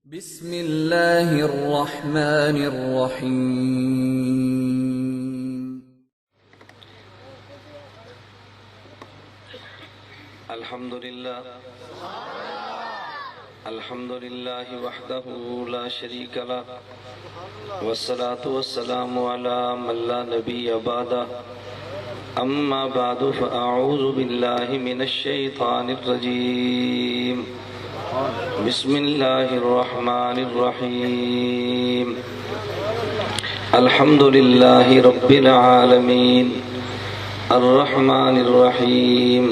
بسم اللہ الرحمن الرحیم الحمد للہ وحدہ لا شریک لہ والصلاة والسلام علی من لا نبی بعدہ اما بعد فاعوذ باللہ من الشیطان الرجیم بسم اللہ الرحمن الرحیم الحمد للہ رب العالمین الرحمن الرحیم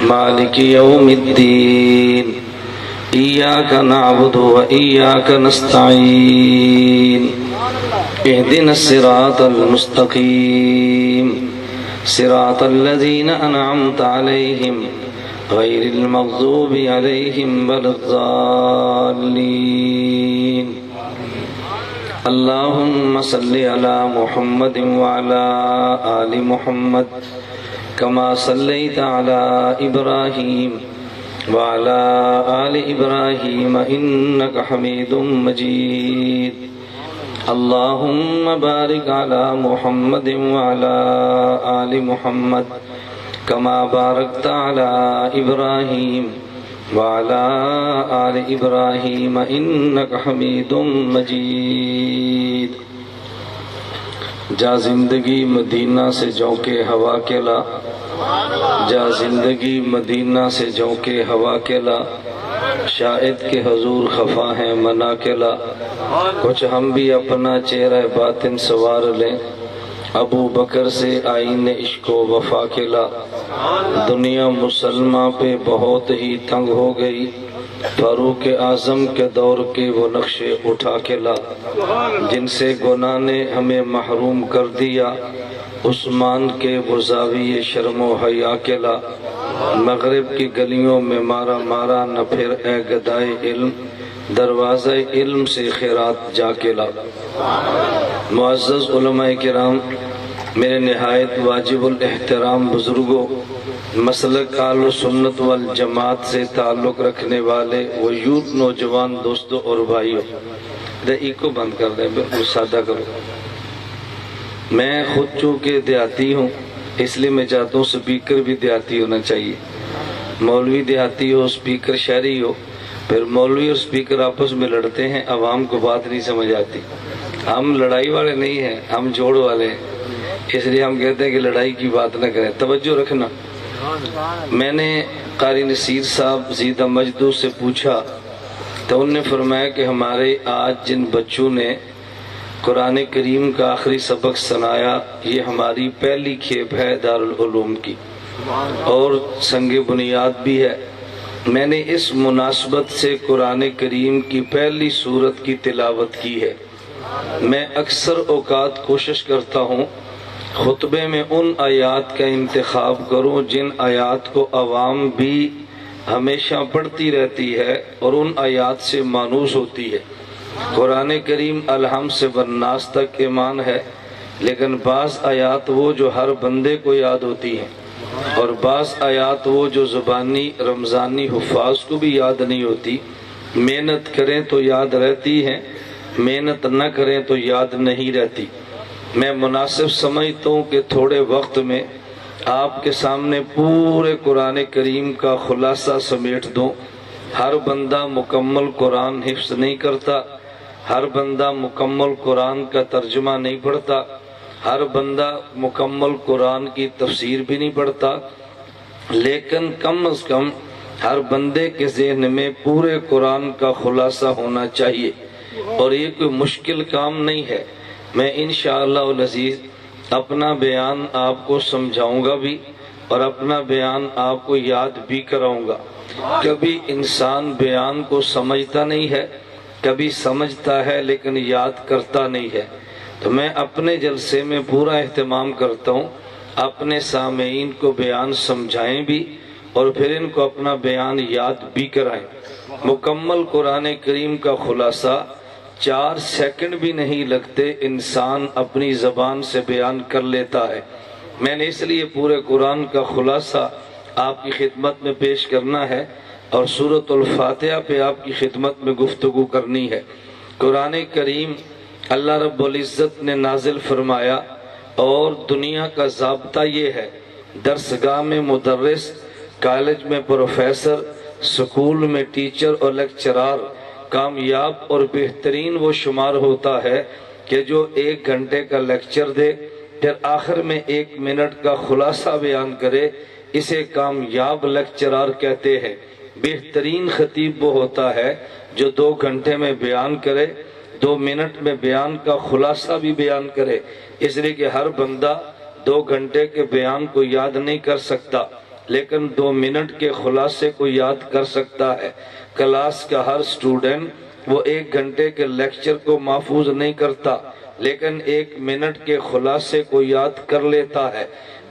مالک یوم الدین ایاک نعبد و ایاک نستعین اہدنا الصراط المستقیم صراط الذین انعمت علیہم غیر المغضوب علیہم ولا الضالین اللہم صلی علی محمد وعلی آل محمد کما صلیت علی ابراہیم وعلى آل إبراهيم إنك حميد مجيد اللهم بارك على محمد وعلى آل محمد كما باركت على إبراهيم وعلى آل إبراهيم إنك حميد مجيد جا زندگی مدینہ سے جونکے ہوا کے لا جا زندگی مدینہ سے جونکے ہوا کے لا شاہد کے حضور خفا ہیں منا کے لا کچھ ہم بھی اپنا چہرہ باطن سوار لیں ابو بکر سے آئین عشق و وفا کے لا دنیا مسلمہ پہ بہت ہی تنگ ہو گئی فاروق اعظم کے دور کے وہ نقشے اٹھا کے لا جن سے گناہ نے ہمیں محروم کر دیا عثمان کے وہ زاویے شرم و حیا کے لا مغرب کی گلیوں میں مارا مارا نہ پھر اے گدائے علم دروازہ علم سے خیرات جا کے لا معزز علماء کرام میرے نہایت واجب الاحترام بزرگوں مسلک اہل سنت والجماعت سے تعلق رکھنے والے وہ یوتھ نوجوان دوستوں اور بھائیوں ایکو بند کر دیں بالکل سادہ کرو میں خود چونکہ دیہاتی ہوں اس لیے میں چاہتا ہوں سپیکر بھی دیہاتی ہونا چاہیے مولوی دیہاتی ہو سپیکر شہری ہو پھر مولوی اور سپیکر آپس میں لڑتے ہیں عوام کو بات نہیں سمجھ آتی ہم لڑائی والے نہیں ہیں ہم جوڑ والے ہیں اس لیے ہم کہتے ہیں کہ لڑائی کی بات نہ کریں توجہ رکھنا میں نے قاری نصیر صاحب زیدہ مجدو سے پوچھا تو انہوں نے فرمایا کہ ہمارے آج جن بچوں نے قرآن کریم کا آخری سبق سنایا یہ ہماری پہلی کھیپ ہے دارالعلوم کی اور سنگ بنیاد بھی ہے میں نے اس مناسبت سے قرآن کریم کی پہلی سورت کی تلاوت کی ہے میں اکثر اوقات کوشش کرتا ہوں خطبے میں ان آیات کا انتخاب کروں جن آیات کو عوام بھی ہمیشہ پڑھتی رہتی ہے اور ان آیات سے مانوس ہوتی ہے قرآن کریم الحم سے والناس تک ایمان ہے لیکن بعض آیات وہ جو ہر بندے کو یاد ہوتی ہیں اور بعض آیات وہ جو زبانی رمضانی حفاظ کو بھی یاد نہیں ہوتی محنت کریں تو یاد رہتی ہیں محنت نہ کریں تو یاد نہیں رہتی میں مناسب سمجھتا ہوں کہ تھوڑے وقت میں آپ کے سامنے پورے قرآن کریم کا خلاصہ سمیٹ دوں ہر بندہ مکمل قرآن حفظ نہیں کرتا ہر بندہ مکمل قرآن کا ترجمہ نہیں پڑھتا ہر بندہ مکمل قرآن کی تفسیر بھی نہیں پڑھتا لیکن کم از کم ہر بندے کے ذہن میں پورے قرآن کا خلاصہ ہونا چاہیے اور یہ کوئی مشکل کام نہیں ہے میں انشاءاللہ العزیز اپنا بیان آپ کو سمجھاؤں گا بھی اور اپنا بیان آپ کو یاد بھی کراؤں گا کبھی انسان بیان کو سمجھتا نہیں ہے کبھی سمجھتا ہے لیکن یاد کرتا نہیں ہے تو میں اپنے جلسے میں پورا اہتمام کرتا ہوں اپنے سامعین کو بیان سمجھائیں بھی اور پھر ان کو اپنا بیان یاد بھی کرائیں مکمل قرآن کریم کا خلاصہ 4 سیکنڈ بھی نہیں لگتے انسان اپنی زبان سے بیان کر لیتا ہے میں نے اس لیے پورے قرآن کا خلاصہ آپ کی خدمت میں پیش کرنا ہے اور سورۃ الفاتحہ پہ آپ کی خدمت میں گفتگو کرنی ہے۔ قرآن کریم اللہ رب العزت نے نازل فرمایا اور دنیا کا ضابطہ یہ ہے، درسگاہ میں مدرس، کالج میں پروفیسر، سکول میں ٹیچر اور لیکچرار کامیاب اور بہترین وہ شمار ہوتا ہے کہ جو 1 گھنٹے کا لیکچر دے پھر آخر میں 1 منٹ کا خلاصہ بیان کرے، اسے کامیاب لیکچرار کہتے ہیں۔ بہترین خطیب وہ ہوتا ہے جو 2 گھنٹے میں بیان کرے، 2 منٹ میں بیان کا خلاصہ بھی بیان کرے، اس لیے کہ ہر بندہ 2 گھنٹے کے بیان کو یاد نہیں کر سکتا لیکن 2 منٹ کے خلاصے کو یاد کر سکتا ہے۔ کلاس کا ہر سٹوڈنٹ وہ 1 گھنٹے کے لیکچر کو محفوظ نہیں کرتا لیکن 1 منٹ کے خلاصے کو یاد کر لیتا ہے۔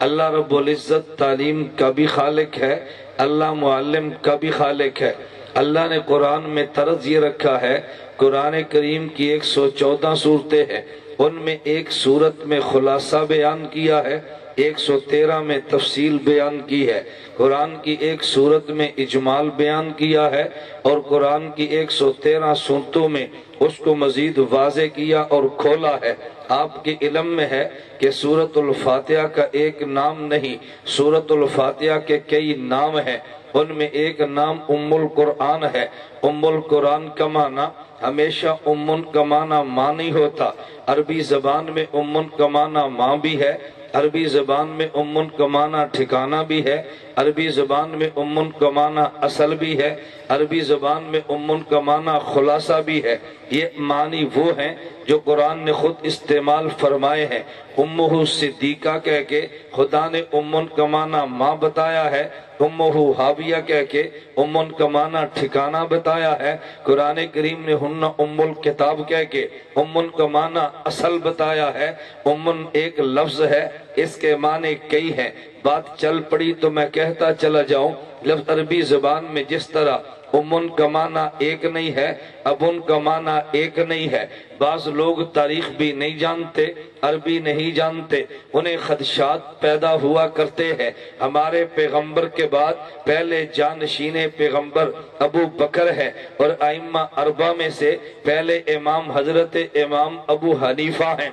اللہ رب العزت تعلیم کا بھی خالق ہے، اللہ معلم کا بھی خالق ہے۔ اللہ نے قرآن میں طرز یہ رکھا ہے، قرآن کریم کی 114 صورتیں ہیں، ان میں 1 صورت میں خلاصہ بیان کیا ہے، 113 میں تفصیل بیان کی ہے۔ قرآن کی 1 صورت میں اجمال بیان کیا ہے اور قرآن کی 113 صورتوں میں اس کو مزید واضح کیا اور کھولا ہے۔ آپ کے علم میں ہے کہ سورۃ الفاتحہ کا ایک نام نہیں، سورۃ الفاتحہ کے کئی نام ہیں، ان میں ایک نام ام القرآن ہے۔ ام القرآن کا معنی ہمیشہ امن کا معنی ماں نہیں ہوتا، عربی زبان میں امن کا معنی ماں بھی ہے، عربی زبان میں امن کا معنی ٹھکانہ بھی ہے، عربی زبان میں امن کا معنی اصل بھی ہے، عربی زبان میں امن کا معنی خلاصہ بھی ہے۔ یہ معنی وہ ہیں جو قرآن نے خود استعمال فرمائے ہیں۔ امہ صدیقہ کہہ کے خدا نے امن کا معنی ماں بتایا ہے، امہ حاویہ کہہ کے امن کا معنی ٹھکانہ بتایا ہے، قرآن کریم نے ہن ام الکتاب کہہ کے امن کا معنی اصل بتایا ہے۔ امن ایک لفظ ہے، اس کے معنی کئی ہیں، بات چل پڑی تو میں کہتا چلا جاؤں۔ لفظ عربی زبان میں جس طرح امن کا معنی ایک نہیں ہے، ابن کا معنی ایک نہیں ہے، بعض لوگ تاریخ بھی نہیں جانتے، عربی نہیں جانتے، انہیں خدشات پیدا ہوا کرتے ہیں۔ ہمارے پیغمبر کے بعد پہلے جانشین پیغمبر ابو بکر ہے اور ائمہ 4 میں سے پہلے امام حضرت امام ابو حنیفہ ہیں۔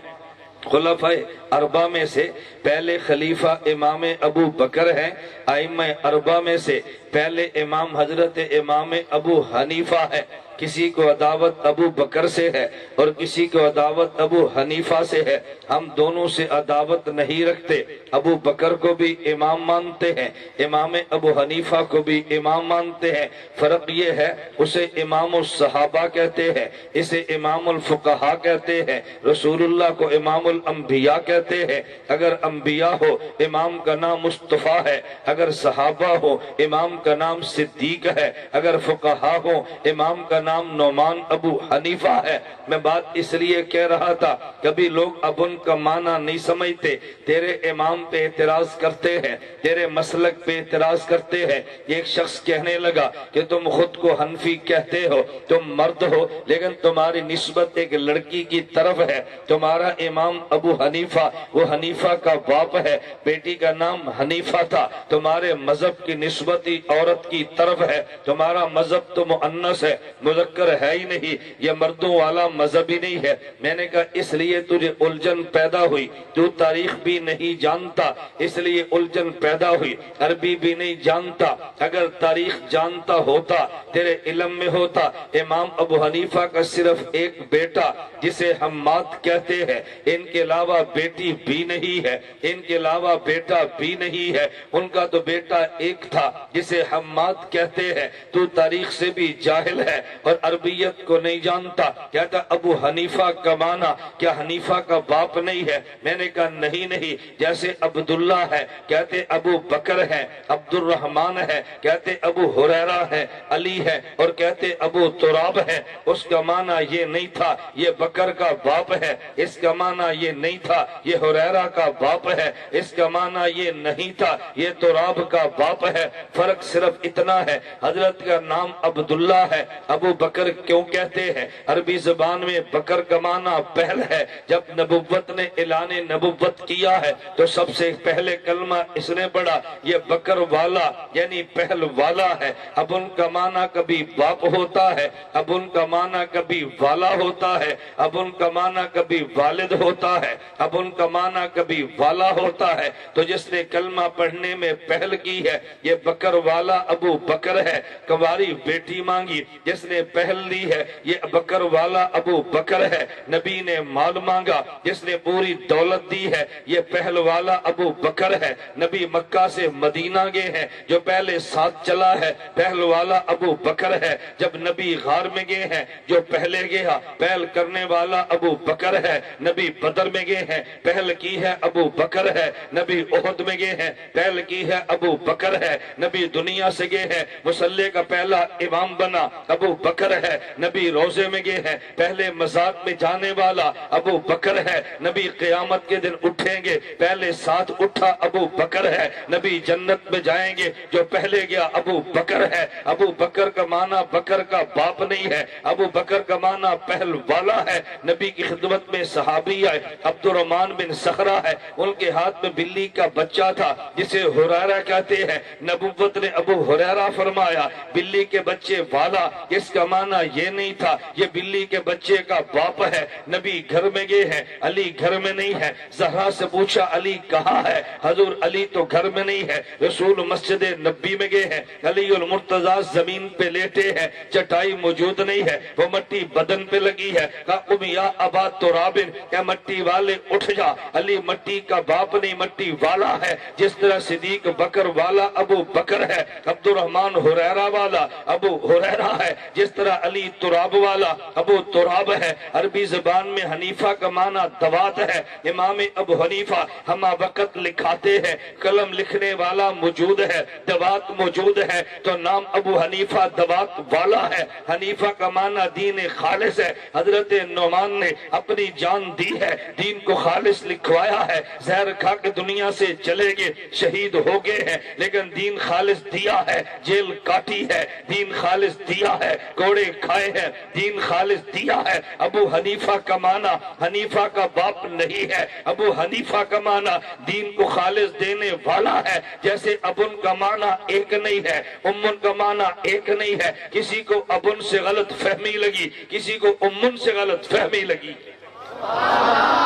خلفائے 4 میں سے پہلے خلیفہ امام ابو بکر ہیں، ائمہ 4 میں سے پہلے امام حضرت امام ابو حنیفہ ہے۔ کسی کو عداوت ابو بکر سے ہے اور کسی کو عداوت ابو حنیفہ سے ہے، ہم دونوں سے عداوت نہیں رکھتے، ابو بکر کو بھی امام مانتے ہیں، امام ابو حنیفہ کو بھی امام مانتے ہیں۔ فرق یہ ہے اسے امام الصحابہ کہتے ہیں، اسے امام الفقہاء کہتے ہیں، رسول اللہ کو امام الانبیاء کہتے ہیں۔ اگر انبیاء ہو امام کا نام مصطفیٰ ہے، اگر صحابہ ہو امام کا نام صدیق ہے، اگر فقہاء ہو امام کا نام نعمان ابو حنیفہ ہے۔ میں بات اس لیے کہہ رہا تھا کبھی لوگ ابن کا معنی نہیں سمجھتے، تیرے امام پہ اعتراض کرتے ہیں، تیرے مسلک پہ اعتراض کرتے ہیں۔ ایک شخص کہنے لگا کہ تم خود کو حنفی کہتے ہو، تم مرد ہو لیکن تمہاری نسبت ایک لڑکی کی طرف ہے، تمہارا امام ابو حنیفہ وہ حنیفہ کا باپ ہے، بیٹی کا نام حنیفہ تھا، تمہارے مذہب کی نسبت ہی عورت کی طرف ہے، تمہارا مذہب تو مؤنث ہے، مذکر ہے ہی نہیں، یہ مردوں والا مذہب ہی نہیں ہے۔ میں نے کہا اس لیے تجھے الجھن پیدا ہوئی، تو تاریخ بھی نہیں جانتا اس لیے الجھن پیدا ہوئی، عربی بھی نہیں جانتا، اگر تاریخ جانتا ہوتا تیرے علم میں ہوتا امام ابو حنیفہ کا صرف ایک بیٹا جسے حماد کہتے ہیں، ان کے علاوہ بیٹی بھی نہیں ہے، ان کے علاوہ بیٹا بھی نہیں ہے، ان کا تو بیٹا ایک تھا جسے حماد کہتے ہیں۔ تو تاریخ سے بھی جاہل ہے اور عربیت کو نہیں جانتا، کہتا ابو حنیفہ کا معنی کیا حنیفہ کا باپ نہیں ہے؟ میں نے کہا نہیں نہیں، جیسے عبداللہ ہے کہتے ابو بکر ہے، عبد الرحمن ہے کہتے ابو ہریرہ ہے، علی ہے اور کہتے ابو تراب ہے، اس کا معنی یہ نہیں تھا یہ بکر کا باپ ہے، اس کا معنی یہ نہیں تھا یہ ہریرہ کا باپ ہے، اس کا معنی یہ نہیں تھا یہ تراب کا باپ ہے۔ فرق صرف اتنا ہے، حضرت کا نام عبداللہ ہے، ابو ابو بکر کیوں کہتے ہیں؟ عربی زبان میں بکر کا معنی پہل ہے۔ جب نبوت نے اعلان نبوت کیا ہے تو سب سے پہلے کلمہ اس نے پڑھا، یہ بکر والا یعنی پہل والا ہے۔ اب ان کا معنی کبھی باپ ہوتا ہے، اب ان کا معنی کبھی والا ہوتا ہے، اب ان کا معنی کبھی والد ہوتا ہے، اب ان کا معنی کبھی والا ہوتا ہے۔ تو جس نے کلمہ پڑھنے میں پہل کی ہے یہ بکر والا ابو بکر ہے۔ کنواری بیٹی مانگی جس نے پہل لی ہے یہ بکر والا ابو بکر ہے۔ نبی نے مال مانگا جس نے پوری دولت دی ہے یہ پہل والا ابو بکر ہے۔ نبی مکہ سے مدینہ گئے ہیں، جو پہلے ساتھ چلا ہے پہل والا ابو بکر ہے۔ جب نبی غار میں گئے ہیں جو پہلے گیا پہل کرنے والا ابو بکر ہے۔ نبی بدر میں گئے ہیں پہل کی ہے ابو بکر ہے۔ نبی احد میں گئے ہیں پہل کی ہے ابو بکر ہے۔ نبی دنیا سے گئے ہیں مصلی کا پہلا امام بنا ابو بکر ہے۔ نبی روزے میں گئے ہیں پہلے مزار میں جانے والا ابو بکر ہے۔ نبی قیامت کے دن اٹھیں گے پہلے ساتھ اٹھا ابو بکر ہے۔ نبی جنت میں جائیں گے جو پہلے گیا ابو بکر ہے۔ ابو بکر کا معنی بکر کا باپ نہیں ہے، ابو بکر کا معنی پہل والا ہے۔ نبی کی خدمت میں صحابی آئے، عبد الرحمن بن صخرہ ہے، ان کے ہاتھ میں بلی کا بچہ تھا جسے ہریرہ کہتے ہیں۔ نبوت نے ابو ہریرہ فرمایا بلی کے بچے والا، اس کا معنی یہ نہیں تھا یہ بلی کے بچے کا باپ ہے۔ نبی گھر میں گئے ہیں، علی گھر میں نہیں ہے۔ زہرا سے پوچھا علی کہاں ہے؟ حضور علی تو گھر میں نہیں ہے۔ رسول مسجد نبی میں گئے ہیں، علی المرتضیٰ زمین پہ لیٹے ہیں، چٹائی موجود نہیں ہے، وہ مٹی بدن پہ لگی ہے۔ کہا قم یا ابا تراب، اے مٹی والے اٹھ جا۔ علی مٹی کا باپ نہیں مٹی والا ہے، جس طرح صدیق بکر والا ابو بکر ہے، عبد الرحمن ہریرہ والا ابو ہریرہ ہے، جس طرح علی تراب والا ابو تراب ہے۔ عربی زبان میں حنیفہ کا معنی دوات ہے۔ امام ابو حنیفہ ہمہ وقت لکھاتے ہیں، قلم لکھنے والا موجود ہے، دوات موجود ہے، تو نام ابو حنیفہ دوات والا ہے۔ حنیفہ کا معنی دین خالص ہے۔ حضرت نعمان نے اپنی جان دی ہے، دین کو خالص لکھوایا ہے۔ زہر کھا کے دنیا سے چلے گئے، شہید ہو گئے ہیں، لیکن دین خالص دیا ہے۔ جیل کاٹی ہے، دین خالص دیا ہے۔ کوڑے کھائے ہیں، دین خالص دیا ہے۔ ابو حنیفہ کا معنی حنیفہ کا باپ نہیں ہے، ابو حنیفہ کا معنی دین کو خالص دینے والا ہے۔ جیسے ابن کا معنی ایک نہیں ہے، امن کا معنی ایک نہیں ہے۔ کسی کو ابن سے غلط فہمی لگی، کسی کو امن سے غلط فہمی لگی۔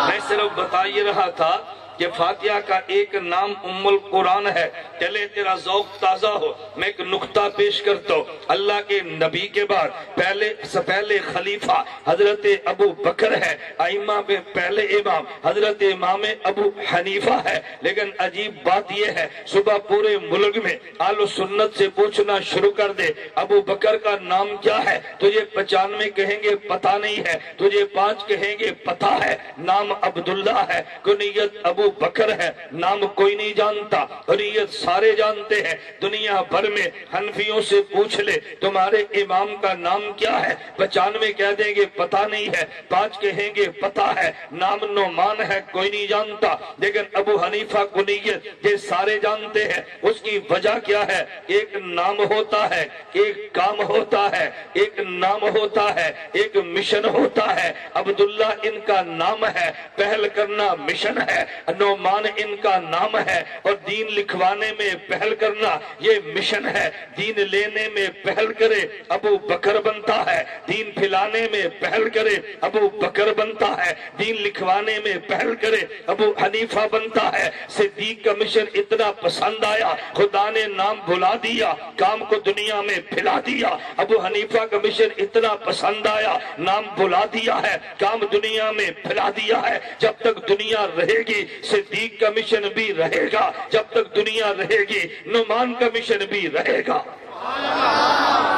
میں صرف بتا یہ رہا تھا کہ فاتحہ کا ایک نام ام القرآن ہے۔ چلے تیرا ذوق تازہ ہو، میں ایک نقطہ پیش کرتا ہوں۔ اللہ کے نبی کے بعد پہلے خلیفہ حضرت ابو بکر ہے، ائمہ میں پہلے امام حضرت امام ابو حنیفہ ہے۔ لیکن عجیب بات یہ ہے، صبح پورے ملک میں اہل سنت سے پوچھنا شروع کر دے ابو بکر کا نام کیا ہے، تجھے 95 کہیں گے پتہ نہیں ہے، تجھے 5 کہیں گے پتہ ہے۔ نام عبداللہ ہے، کنیت ابو بکر ہے، نام کوئی نہیں جانتا، حریت سارے جانتے ہیں۔ دنیا بھر میں حنفیوں سے پوچھ لے تمہارے امام کا نام کیا ہے، 95 کہہ دیں گے پتہ نہیں ہے، 5 کہیں گے پتہ ہے۔ نام نعمان ہے کوئی نہیں جانتا، لیکن ابو حنیفہ کنیت یہ سارے جانتے ہیں۔ اس کی وجہ کیا ہے؟ ایک نام ہوتا ہے، ایک کام ہوتا ہے، ایک نام ہوتا ہے، ایک مشن ہوتا ہے۔ عبداللہ ان کا نام ہے، پہل کرنا مشن ہے۔ نعمان ان کا نام ہے، اور دین لکھوانے میں پہل کرنا یہ مشن ہے۔ دین لینے میں پہل کرے ابو بکر بنتا ہے، دین پھیلانے میں پہل کرے ابو بکر بنتا ہے، دین لکھوانے میں پہل کرے ابو حنیفہ بنتا ہے۔ صدیق کا مشن اتنا پسند آیا، خدا نے نام بھلا دیا، کام کو دنیا میں پھیلا دیا۔ ابو حنیفہ کا مشن اتنا پسند آیا، نام بھلا دیا ہے، کام دنیا میں پھیلا دیا ہے۔ جب تک دنیا رہے گی صدیق کا مشن بھی رہے گا، جب تک دنیا رہے گی نعمان کا مشن بھی رہے گا۔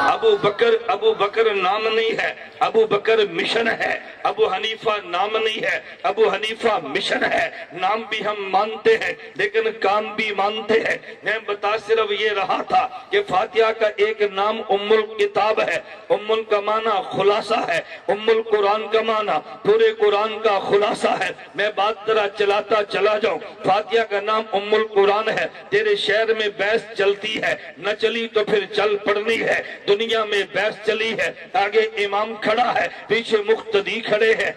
ابو بکر نام نہیں ہے، ابو بکر مشن ہے۔ ابو حنیفہ نام نہیں ہے، ابو حنیفہ مشن ہے۔ نام بھی ہم مانتے ہیں لیکن کام بھی مانتے ہیں۔ میں بتا صرف یہ رہا تھا کہ فاتحہ کا ایک نام ام الکتاب ہے، ام کا معنی خلاصہ ہے، ام القرآن کا معنی پورے قرآن کا خلاصہ ہے۔ میں بات ذرا چلاتا چلا جاؤں، فاتحہ کا نام ام القرآن ہے۔ تیرے شہر میں بحث چلتی ہے، نہ چلی تو پھر چل پڑنی ہے۔ دنیا دنیا میں بحث چلی ہے، آگے امام کھڑا ہے، پیچھے مقتدی کھڑے ہیں،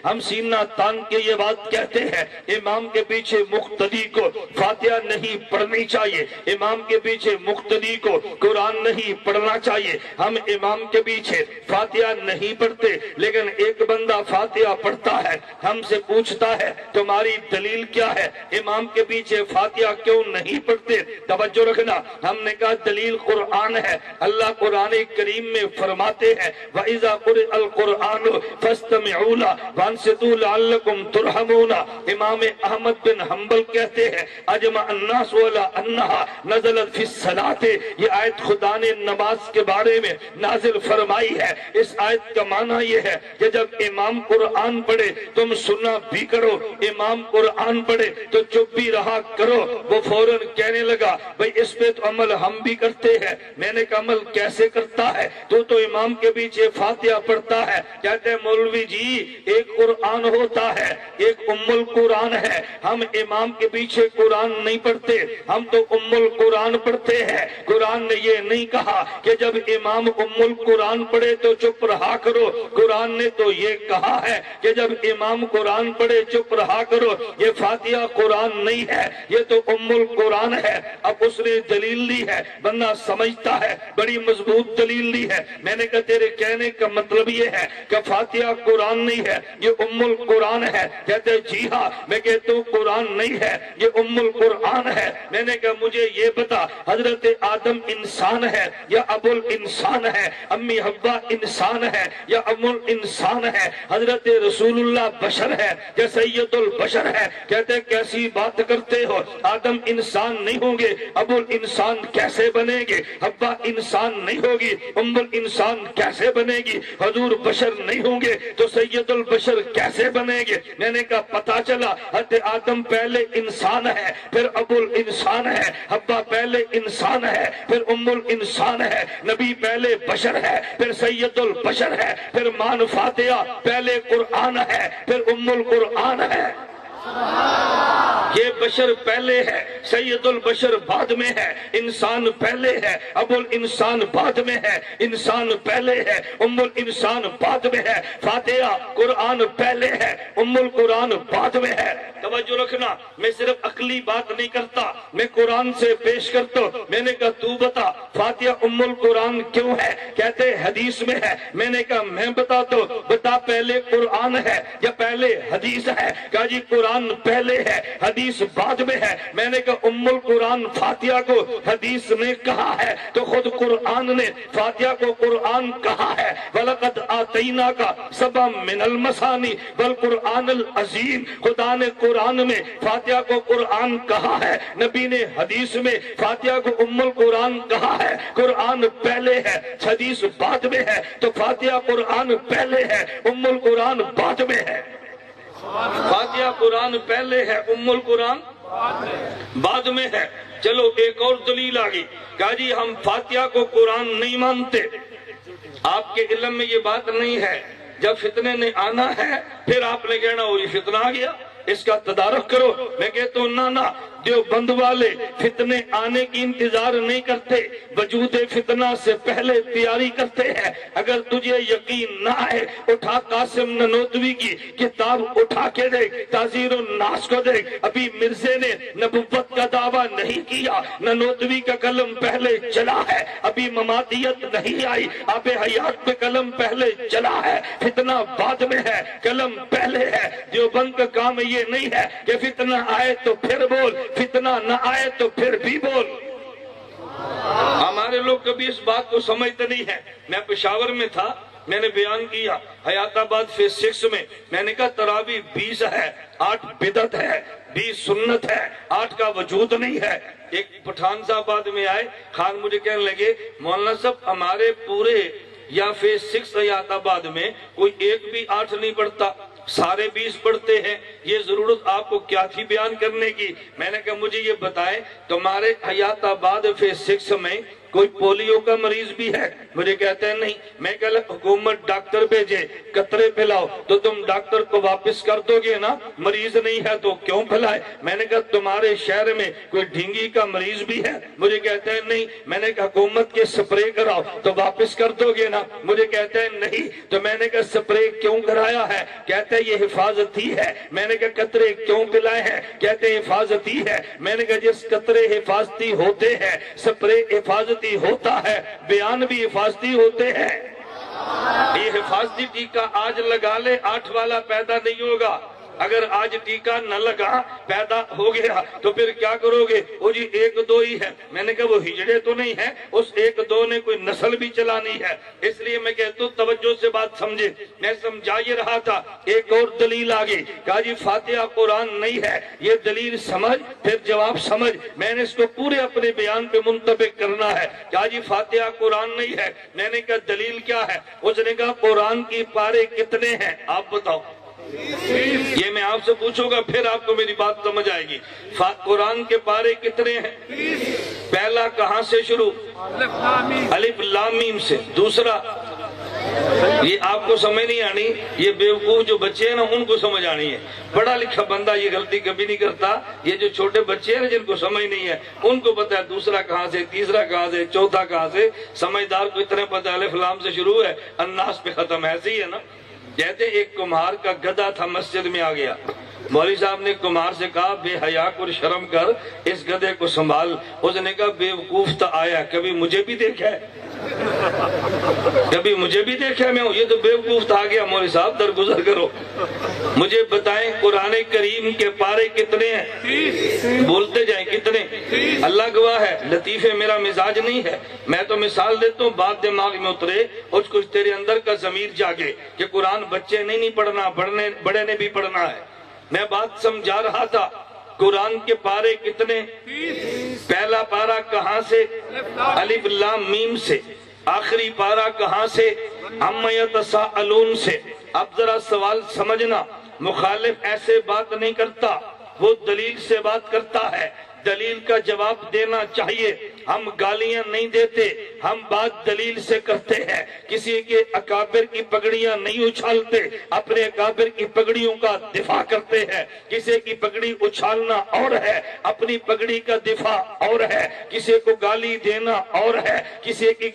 ہم سینہ تان کے یہ بات کہتے ہیں، امام کے پیچھے مقتدی کو فاتحہ نہیں پڑھنی چاہیے، امام کے پیچھے مقتدی کو قرآن نہیں پڑھنا چاہیے، ہم امام کے پیچھے فاتحہ نہیں پڑھتے، لیکن ایک بندہ فاتحہ پڑھتا ہے، ہم سے پوچھتا ہے تمہاری دلیل کیا ہے، امام کے پیچھے فاتحہ کیوں نہیں پڑھتے؟ توجہ رکھنا، ہم نے کہا دلیل قرآن ہے، اللہ قرآن کریم میں فرماتے ہیں وَإِذَا قُرِئَ الْقُرْآنُ فَاسْتَمِعُوا لَهُ وَأَنصِتُوا لَعَلَّكُمْ تُرْحَمُونَ۔ امام احمد بن حنبل کہتے ہیں اجمع الناس ولا انها نزلت فی الصلاۃ، یہ آیت خدا نے نماز کے بارے میں نازل فرمائی ہے۔ اس آیت کا معنی یہ ہے کہ جب امام قرآن پڑھے تم سننا بھی کرو، امام قرآن پڑھے تو چپ بھی رہا کرو۔ وہ فوراً کہنے لگا بھئی اس پہ تو عمل ہم بھی کرتے ہیں۔ میں نے کہا عمل کیسے کرتا ہے؟ تو امام کے پیچھے فاتحہ پڑھتا ہے۔ کہتے ہیں مولوی جی ایک قرآن ہوتا ہے، ایک ام القرآن ہے، ہم امام کے پیچھے قرآن نہیں پڑھتے، ہم تو ام القرآن پڑھتے ہیں۔ قرآن نے یہ نہیں کہا کہ جب امام ام القرآن پڑھے تو چپ رہا کرو، قرآن نے تو یہ کہا ہے کہ جب امام قرآن پڑھے چپ رہا کرو۔ یہ فاتحہ قرآن نہیں ہے، یہ تو ام القرآن ہے۔ اب اس نے دلیل لی ہے، بندہ سمجھتا ہے بڑی مضبوط دلیل لی ہے۔ میں نے کہا تیرے کہنے کا مطلب یہ ہے کہ فاتحہ قرآن نہیں ہے، یہ ام القرآن ہے۔ کہتے جی ہاں، میں کہتا ہوں قرآن نہیں ہے، یہ ام القرآن ہے۔ میں نے کہا مجھے یہ بتا حضرت آدم انسان ہے یا ابو الانسان ہے، امی حوا انسان ہے یا ام الانسان ہے، حضرت رسول اللہ بشر ہے یا سید البشر ہے؟ کہتے کیسی بات کرتے ہو، آدم انسان نہیں ہوں گے، ابو الانسان کیسے بنے گے؟ حوا انسان نہیں ہوگی، ام الانسان کیسے بنے گی؟ حضور بشر نہیں ہوں گے تو سید البشر کیسے بنے گے؟ میں نے کہا پتا چلا حضرت آدم پہلے انسان ہے، پھر ابو الانسان ہے، حوا پہلے انسان ہے، پھر ام الانسان ہے، نبی پہلے بشر ہے، پھر سید البشر ہے، پھر مان فاتحہ پہلے قرآن ہے، پھر ام القرآن ہے۔ یہ بشر پہلے ہے، سید البشر بعد میں ہے، انسان پہلے ہے، ابو الانسان بعد میں ہے، انسان پہلے ہے، ام الانسان بعد میں ہے۔ فاتحہ قرآن پہلے ہے، ام القرآن بعد میں ہے۔ توجہ رکھنا، میں صرف عقلی بات نہیں کرتا، میں قرآن سے پیش کرتا ہوں۔ میں نے کہا تو بتا فاتحہ ام القرآن کیوں ہے؟ کہتے حدیث میں ہے۔ میں نے کہا میں بتاتا ہوں، بتا پہلے قرآن ہے یا پہلے حدیث ہے؟ کہا جی قرآن پہلے ہے، حدیث بعد میں ہے۔ میں نے کہا ام القرآن فاتحہ کو حدیث نے کہا ہے تو خود قرآن نے فاتحہ کو قرآن کہا ہے۔ وَلَقَدْ آتَيْنَاكَ سَبْعًا مِنَ الْمَثَانِي وَالْقُرْآنِ الْعَظِيمِ، خدا نے قرآن میں فاتحہ کو قرآن کہا ہے، نبی نے حدیث میں فاتحہ کو ام القرآن کہا ہے۔ قرآن پہلے ہے، حدیث بعد میں ہے، تو فاتحہ قرآن پہلے ہے، ام القرآن بعد میں ہے۔ فاتحہ قرآن پہلے ہے، ام القرآن بعد میں ہے۔ چلو ایک اور دلیل آگئی، کہا جی ہم فاتحہ کو قرآن نہیں مانتے۔ آپ کے علم میں یہ بات نہیں ہے، جب فتنے نے آنا ہے پھر آپ نے کہنا وہ یہ فتنہ آ گیا، اس کا تدارک کرو۔ میں کہتا ہوں نہ، دیوبند والے فتنے آنے کی انتظار نہیں کرتے، وجود فتنہ سے پہلے تیاری کرتے ہیں۔ اگر تجھے یقین نہ ہے اٹھا قاسم ننوتوی کی کتاب اٹھا کے دیکھ، تعزیر الناس کو دیکھ۔ ابھی مرزے نے نبوت کا دعویٰ نہیں کیا، ننوتوی کا قلم پہلے چلا ہے، ابھی مماتیت نہیں آئی، آب حیات پہ قلم پہلے چلا ہے، فتنہ بعد میں ہے، قلم پہلے ہے۔ دیوبند کا کام یہ نہیں ہے کہ فتنہ آئے تو پھر بول، فتنہ نہ آئے تو پھر بھی بول۔ ہمارے لوگ کبھی اس بات کو سمجھتے نہیں ہیں۔ میں پشاور میں تھا، میں نے بیان کیا حیات آباد فیز 6 میں، میں نے کہا تراویح 20 ہے، 8 بدعت ہے، 20 سنت ہے، 8 کا وجود نہیں ہے۔ ایک پٹھان صاحب بعد میں آئے، خان مجھے کہنے لگے مولانا صاحب ہمارے پورے یا فیز 6 حیات آباد میں کوئی ایک بھی 8 نہیں پڑھتا، سارے 20 پڑھتے ہیں، یہ ضرورت آپ کو کیا تھی بیان کرنے کی؟ میں نے کہا مجھے یہ بتائیں تمہارے حیات آباد فیز 6 میں کوئی پولیو کا مریض بھی ہے؟ مجھے کہتے ہیں نہیں۔ میں کہا حکومت ڈاکٹر بھیجے، قطرے پھیلاؤ، تو تم ڈاکٹر کو واپس کر دو گے نا؟ مریض نہیں ہے تو کیوں پھیلائے؟ میں نے کہا تمہارے شہر میں کوئی ڈھینگی کا مریض بھی ہے؟ مجھے کہتے ہیں نہیں۔ میں نے کہا حکومت کے سپرے کراؤ تو واپس کر دو گے نا؟ مجھے کہتے ہیں نہیں۔ تو میں نے کہا سپرے کیوں کرایا ہے؟ کہتے ہیں یہ حفاظتی ہے۔ میں نے کہا قطرے کیوں پلائے ہیں؟ کہتے ہیں حفاظتی ہے۔ میں نے کہا جس قطرے حفاظتی ہوتے ہیں، سپرے حفاظتی ہوتا ہے، بیان بھی حفاظتی ہوتے ہیں۔ یہ حفاظتی ٹیکہ آج لگا لے 8 والا پیدا نہیں ہوگا۔ اگر آج ٹیکہ نہ لگا پیدا ہو گیا تو پھر کیا کرو گے؟ وہ جی 1-2 ہی ہے۔ میں نے کہا وہ ہجڑے تو نہیں ہے، اس 1-2 نے کوئی نسل بھی چلانی ہے۔ اس لیے میں کہتا ہوں توجہ سے بات سمجھے۔ میں سمجھا یہ رہا تھا، ایک اور دلیل آگے کہا جی فاتحہ قرآن نہیں ہے، یہ دلیل سمجھ پھر جواب سمجھ۔ میں نے اس کو پورے اپنے بیان پہ منطبق کرنا ہے۔ کہا جی فاتحہ قرآن نہیں ہے۔ میں نے کہا دلیل کیا ہے؟ اس نے کہا قرآن کی پارے کتنے ہیں آپ بتاؤ؟ یہ میں آپ سے پوچھوں گا پھر آپ کو میری بات سمجھ آئے گی۔ قرآن کے پارے کتنے ہیں؟ پہلا کہاں سے شروع؟ الف لام میم سے۔ دوسرا یہ آپ کو سمجھ نہیں آنی، یہ بیوقوف جو بچے ہیں نا ان کو سمجھ آنی ہے۔ پڑھا لکھا بندہ یہ غلطی کبھی نہیں کرتا۔ یہ جو چھوٹے بچے ہیں نا جن کو سمجھ نہیں ہے ان کو پتا ہے دوسرا کہاں سے، تیسرا کہاں سے، چوتھا کہاں سے۔ سمجھدار کو اتنے پتا ہے الف لام سے شروع ہے، الناس پہ ختم۔ ایسے ہی ہے نا۔ کہتے ایک کمہار کا گدھا تھا، مسجد میں آ گیا۔ مولوی صاحب نے کمہار سے کہا بے حیا کر، شرم کر، اس گدھے کو سنبھال۔ اس نے کہا بیوقوف تو آیا، کبھی مجھے بھی دیکھا ہے؟ کبھی مجھے بھی دیکھا ہے؟ میں یہ تو بیوقوف تھا، آ گیا مولوی صاحب درگزر کرو۔ مجھے بتائیں قرآن کریم کے پارے کتنے ہیں؟ بولتے جائیں کتنے؟ اللہ گواہ ہے لطیفے میرا مزاج نہیں ہے۔ میں تو مثال دیتا ہوں، بات دماغ میں اترے اور کچھ تیرے اندر کا ضمیر جاگے کہ قرآن بچے نے نہیں پڑھنا، بڑے نے بھی پڑھنا ہے۔ میں بات سمجھا رہا تھا، قرآن کے پارے کتنے؟ پہلا پارا کہاں سے؟ الف لام میم سے۔ آخری پارا کہاں سے؟ عما یتساءلون سے۔ اب ذرا سوال سمجھنا، مخالف ایسے بات نہیں کرتا، وہ دلیل سے بات کرتا ہے۔ دلیل کا جواب دینا چاہیے۔ ہم گالیاں نہیں دیتے، ہم بات دلیل سے کرتے ہیں۔ کسی کے اکابر کی پگڑیاں نہیں اچھالتے، اپنے اکابر کی پگڑیوں کا دفاع کرتے ہیں۔ کسی کی پگڑی اچھالنا اور ہے، اپنی پگڑی کا دفاع اور ہے۔ کسی کو گالی دینا اور ہے، کسی کی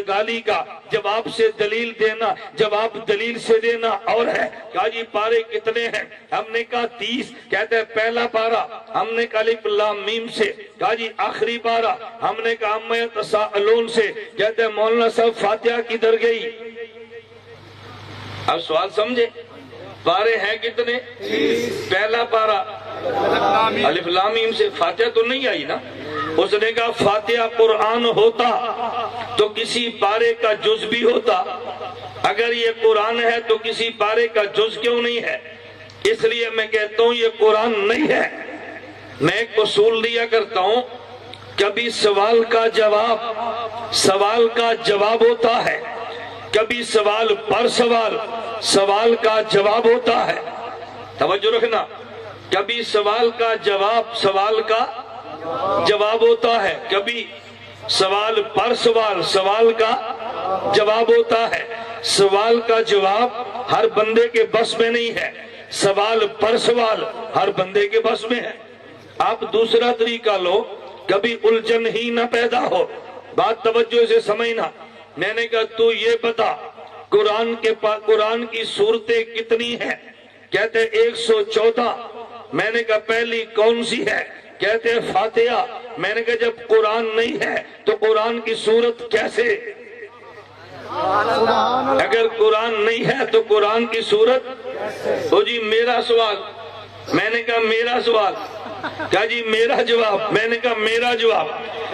گالی کا جواب سے دلیل دینا، جواب دلیل سے دینا اور ہے۔ کہا جی پارے کتنے ہیں؟ ہم نے کہا 30۔ کہتے ہیں پہلا پارا ہم نے کہا الف لام میم سے۔ کہا جی آخری پارا ہم نے کہا عما یتساءلون سے۔ کہتے ہیں مولانا صاحب فاتحہ کدھر گئی؟ اب سوال سمجھے، پارے ہیں کتنے؟ پہلا پارا الف لام میم سے، فاتحہ تو نہیں آئی نا۔ اس نے کہا فاتحہ قرآن ہوتا تو کسی پارے کا جز بھی ہوتا، اگر یہ قرآن ہے تو کسی پارے کا جز کیوں نہیں ہے؟ اس لیے میں کہتا ہوں یہ قرآن نہیں ہے۔ میں ایک اصول دیا کرتا ہوں، کبھی سوال کا جواب ہوتا ہے، کبھی سوال پر سوال کا جواب ہوتا ہے۔ توجہ رکھنا، کبھی سوال کا جواب ہوتا ہے، کبھی سوال پر سوال کا جواب ہوتا ہے۔ سوال کا جواب ہر بندے کے بس میں نہیں ہے، سوال پر سوال ہر بندے کے بس میں ہے۔ آپ دوسرا طریقہ لو، کبھی الجھن ہی نہ پیدا ہو۔ بات توجہ سے سمجھنا۔ میں نے کہا تو یہ بتا قرآن کی صورتیں کتنی ہیں؟ کہتے 114۔ میں نے کہا پہلی کون سی ہے؟ کہتے ہیں فاتحہ۔ میں نے کہا جب قرآن نہیں ہے تو قرآن کی صورت کیسے؟ اگر قرآن نہیں ہے تو قرآن کی صورت؟ او جی میرا سوال۔ میں نے کہا میرا سوال۔ کہا جی میرا جواب۔ میں نے کہا میرا جواب۔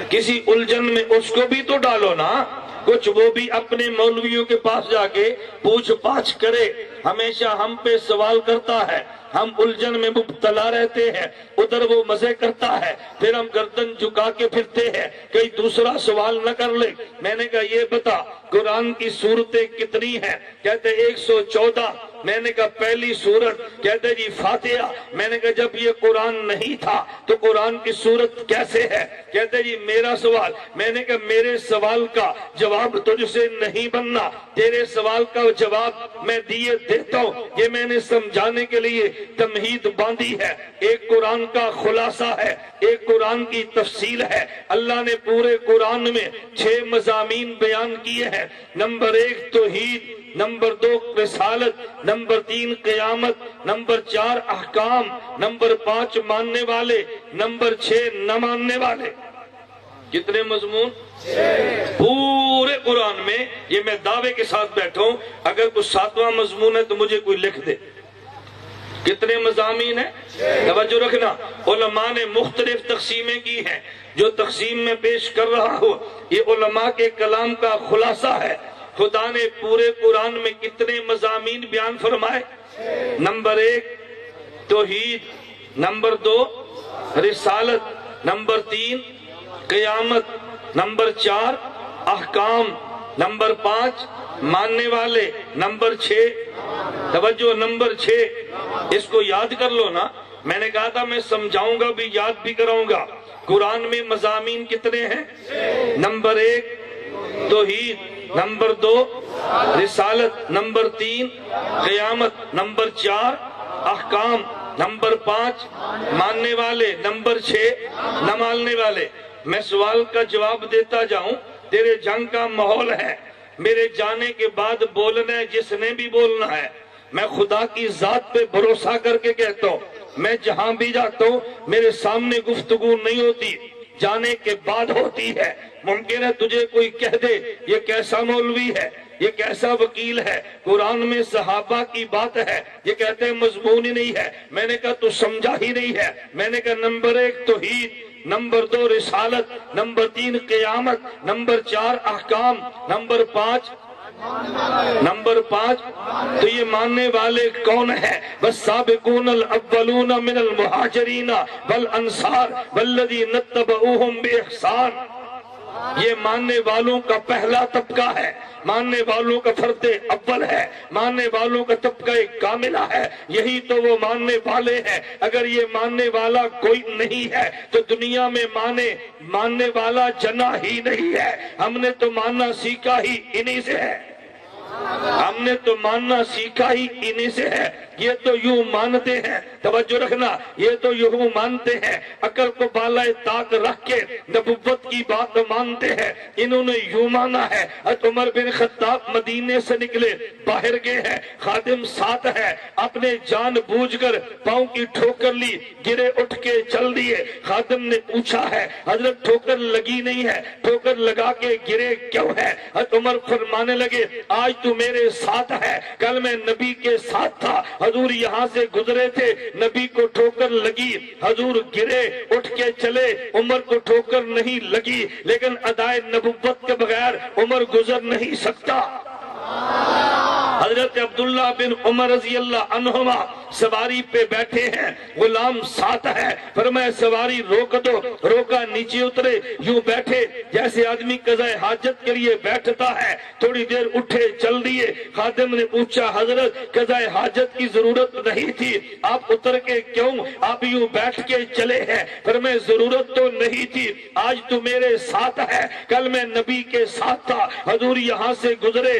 کسی الجھن میں اس کو بھی تو ڈالو نا، کچھ وہ بھی اپنے مولویوں کے پاس جا کے پوچھ پاچھ کرے۔ ہمیشہ ہم پہ سوال کرتا ہے، ہم الجھن میں مبتلا رہتے ہیں، ادھر وہ مزے کرتا ہے، پھر ہم گردن جھکا کے پھرتے ہیں کہیں دوسرا سوال نہ کر لے۔ میں نے کہا یہ بتا قرآن کی سورتیں کتنی ہیں؟ کہتے 114۔ میں نے کہا پہلی سورت، کہتے جی فاتحہ۔ میں نے کہا جب یہ قرآن نہیں تھا تو قرآن کی سورت کیسے ہے؟ کہتے جی میرا سوال۔ میں نے کہا میرے سوال کا جواب تجھ سے نہیں بننا، تیرے سوال کا جواب میں دیے دیتا ہوں۔ یہ میں نے سمجھانے کے لیے تمہید باندھی ہے۔ ایک قرآن کا خلاصہ ہے، ایک قرآن کی تفصیل ہے۔ اللہ نے پورے قرآن میں 6 مضامین بیان کیے ہیں۔ نمبر 1 توحید، نمبر 2 رسالت، نمبر 3 قیامت، نمبر 4 احکام، نمبر 5 ماننے والے، نمبر 6 نہ ماننے والے۔ کتنے مضمون؟ پورے قرآن میں۔ یہ میں دعوے کے ساتھ بیٹھا ہوں، اگر کوئی 7واں مضمون ہے تو مجھے کوئی لکھ دے۔ کتنے مضامین ہیں؟ توجہ رکھنا، علماء نے مختلف تقسیمیں کی ہیں۔ جو تقسیم میں پیش کر رہا ہوں یہ علماء کے کلام کا خلاصہ ہے۔ خدا نے پورے قرآن میں کتنے مضامین بیان فرمائے؟ نمبر 1 توحید، نمبر 2 رسالت، نمبر 3 قیامت، نمبر 4 احکام، نمبر 5 ماننے والے، نمبر 6 توجہ نمبر 6 اس کو یاد کر لو نا۔ میں نے کہا تھا میں سمجھاؤں گا بھی یاد بھی کراؤں گا۔ قرآن میں مضامین کتنے ہیں؟ نمبر 1 توحید، نمبر 2 رسالت، نمبر 3 قیامت، نمبر 4 احکام، نمبر 5 ماننے والے، نمبر 6 نہ ماننے والے۔ میں سوال کا جواب دیتا جاؤں۔ تیرے جنگ کا ماحول ہے، میرے جانے کے بعد بولنا ہے جس نے بھی بولنا ہے۔ میں خدا کی ذات پہ بھروسہ کر کے کہتا ہوں، میں جہاں بھی جاتا ہوں میرے سامنے گفتگو نہیں ہوتی، جانے کے بعد ہوتی ہے۔ ممکن ہے تجھے کوئی کہہ دے یہ کیسا مولوی ہے، یہ کیسا وکیل ہے، قرآن میں صحابہ کی بات ہے، یہ کہتے ہیں مضمون ہی نہیں ہے۔ میں نے کہا تو سمجھا ہی نہیں ہے۔ میں نے کہا نمبر 1 توحید، نمبر 2 رسالت، نمبر 3 قیامت، نمبر 4 احکام، نمبر 5 تو یہ ماننے والے کون ہیں؟ والسابقون الاولون من المہاجرین والانصار والذین اتبعوہم باحسان۔ یہ ماننے والوں کا پہلا طبقہ ہے، ماننے والوں کا فرد اول ہے، ماننے والوں کا طبقہ کاملہ ہے۔ یہی تو وہ ماننے والے ہیں۔ اگر یہ ماننے والا کوئی نہیں ہے تو دنیا میں ماننے والا جنا ہی نہیں ہے۔ ہم نے تو ماننا سیکھا ہی انہی سے ہے، ہم نے تو ماننا سیکھا ہی انہی سے ہے۔ یہ تو یوں مانتے ہیں، توجہ رکھنا، یہ تو یوں مانتے ہیں، عقل کو بالائے طاق رکھ کے نبوت کی بات مانتے ہیں۔ انہوں نے یوں مانا ہے۔ حضرت عمر بن خطاب مدینے سے نکلے، باہر گئے ہیں، خادم ساتھ ہے، اپنے جان بوجھ کر پاؤں کی ٹھوکر لی، گرے اٹھ کے چل دیے۔ خادم نے پوچھا ہے حضرت ٹھوکر لگی نہیں ہے، ٹھوکر لگا کے گرے کیوں ہے؟ حضرت عمر فرمانے لگے آج تو میرے ساتھ ہے، کل میں نبی کے ساتھ تھا، حضور یہاں سے گزرے تھے، نبی کو ٹھوکر لگی، حضور گرے اٹھ کے چلے، عمر کو ٹھوکر نہیں لگی، لیکن ادائے نبوت کے بغیر عمر گزر نہیں سکتا۔ حضرت عبداللہ بن عمر رضی اللہ عنہما سواری پہ بیٹھے ہیں، غلام ساتھ ہے، فرمایا سواری روک دو، روکا، نیچے اترے، یوں بیٹھے جیسے آدمی قضاء حاجت کے لیے بیٹھتا ہے، تھوڑی دیر اٹھے چل دیے۔ خادم نے پوچھا حضرت قضاء حاجت کی ضرورت نہیں تھی، آپ اتر کے کیوں آپ یوں بیٹھ کے چلے ہیں؟ فرمایا ضرورت تو نہیں تھی، آج تو میرے ساتھ ہے، کل میں نبی کے ساتھ تھا، حضور یہاں سے گزرے،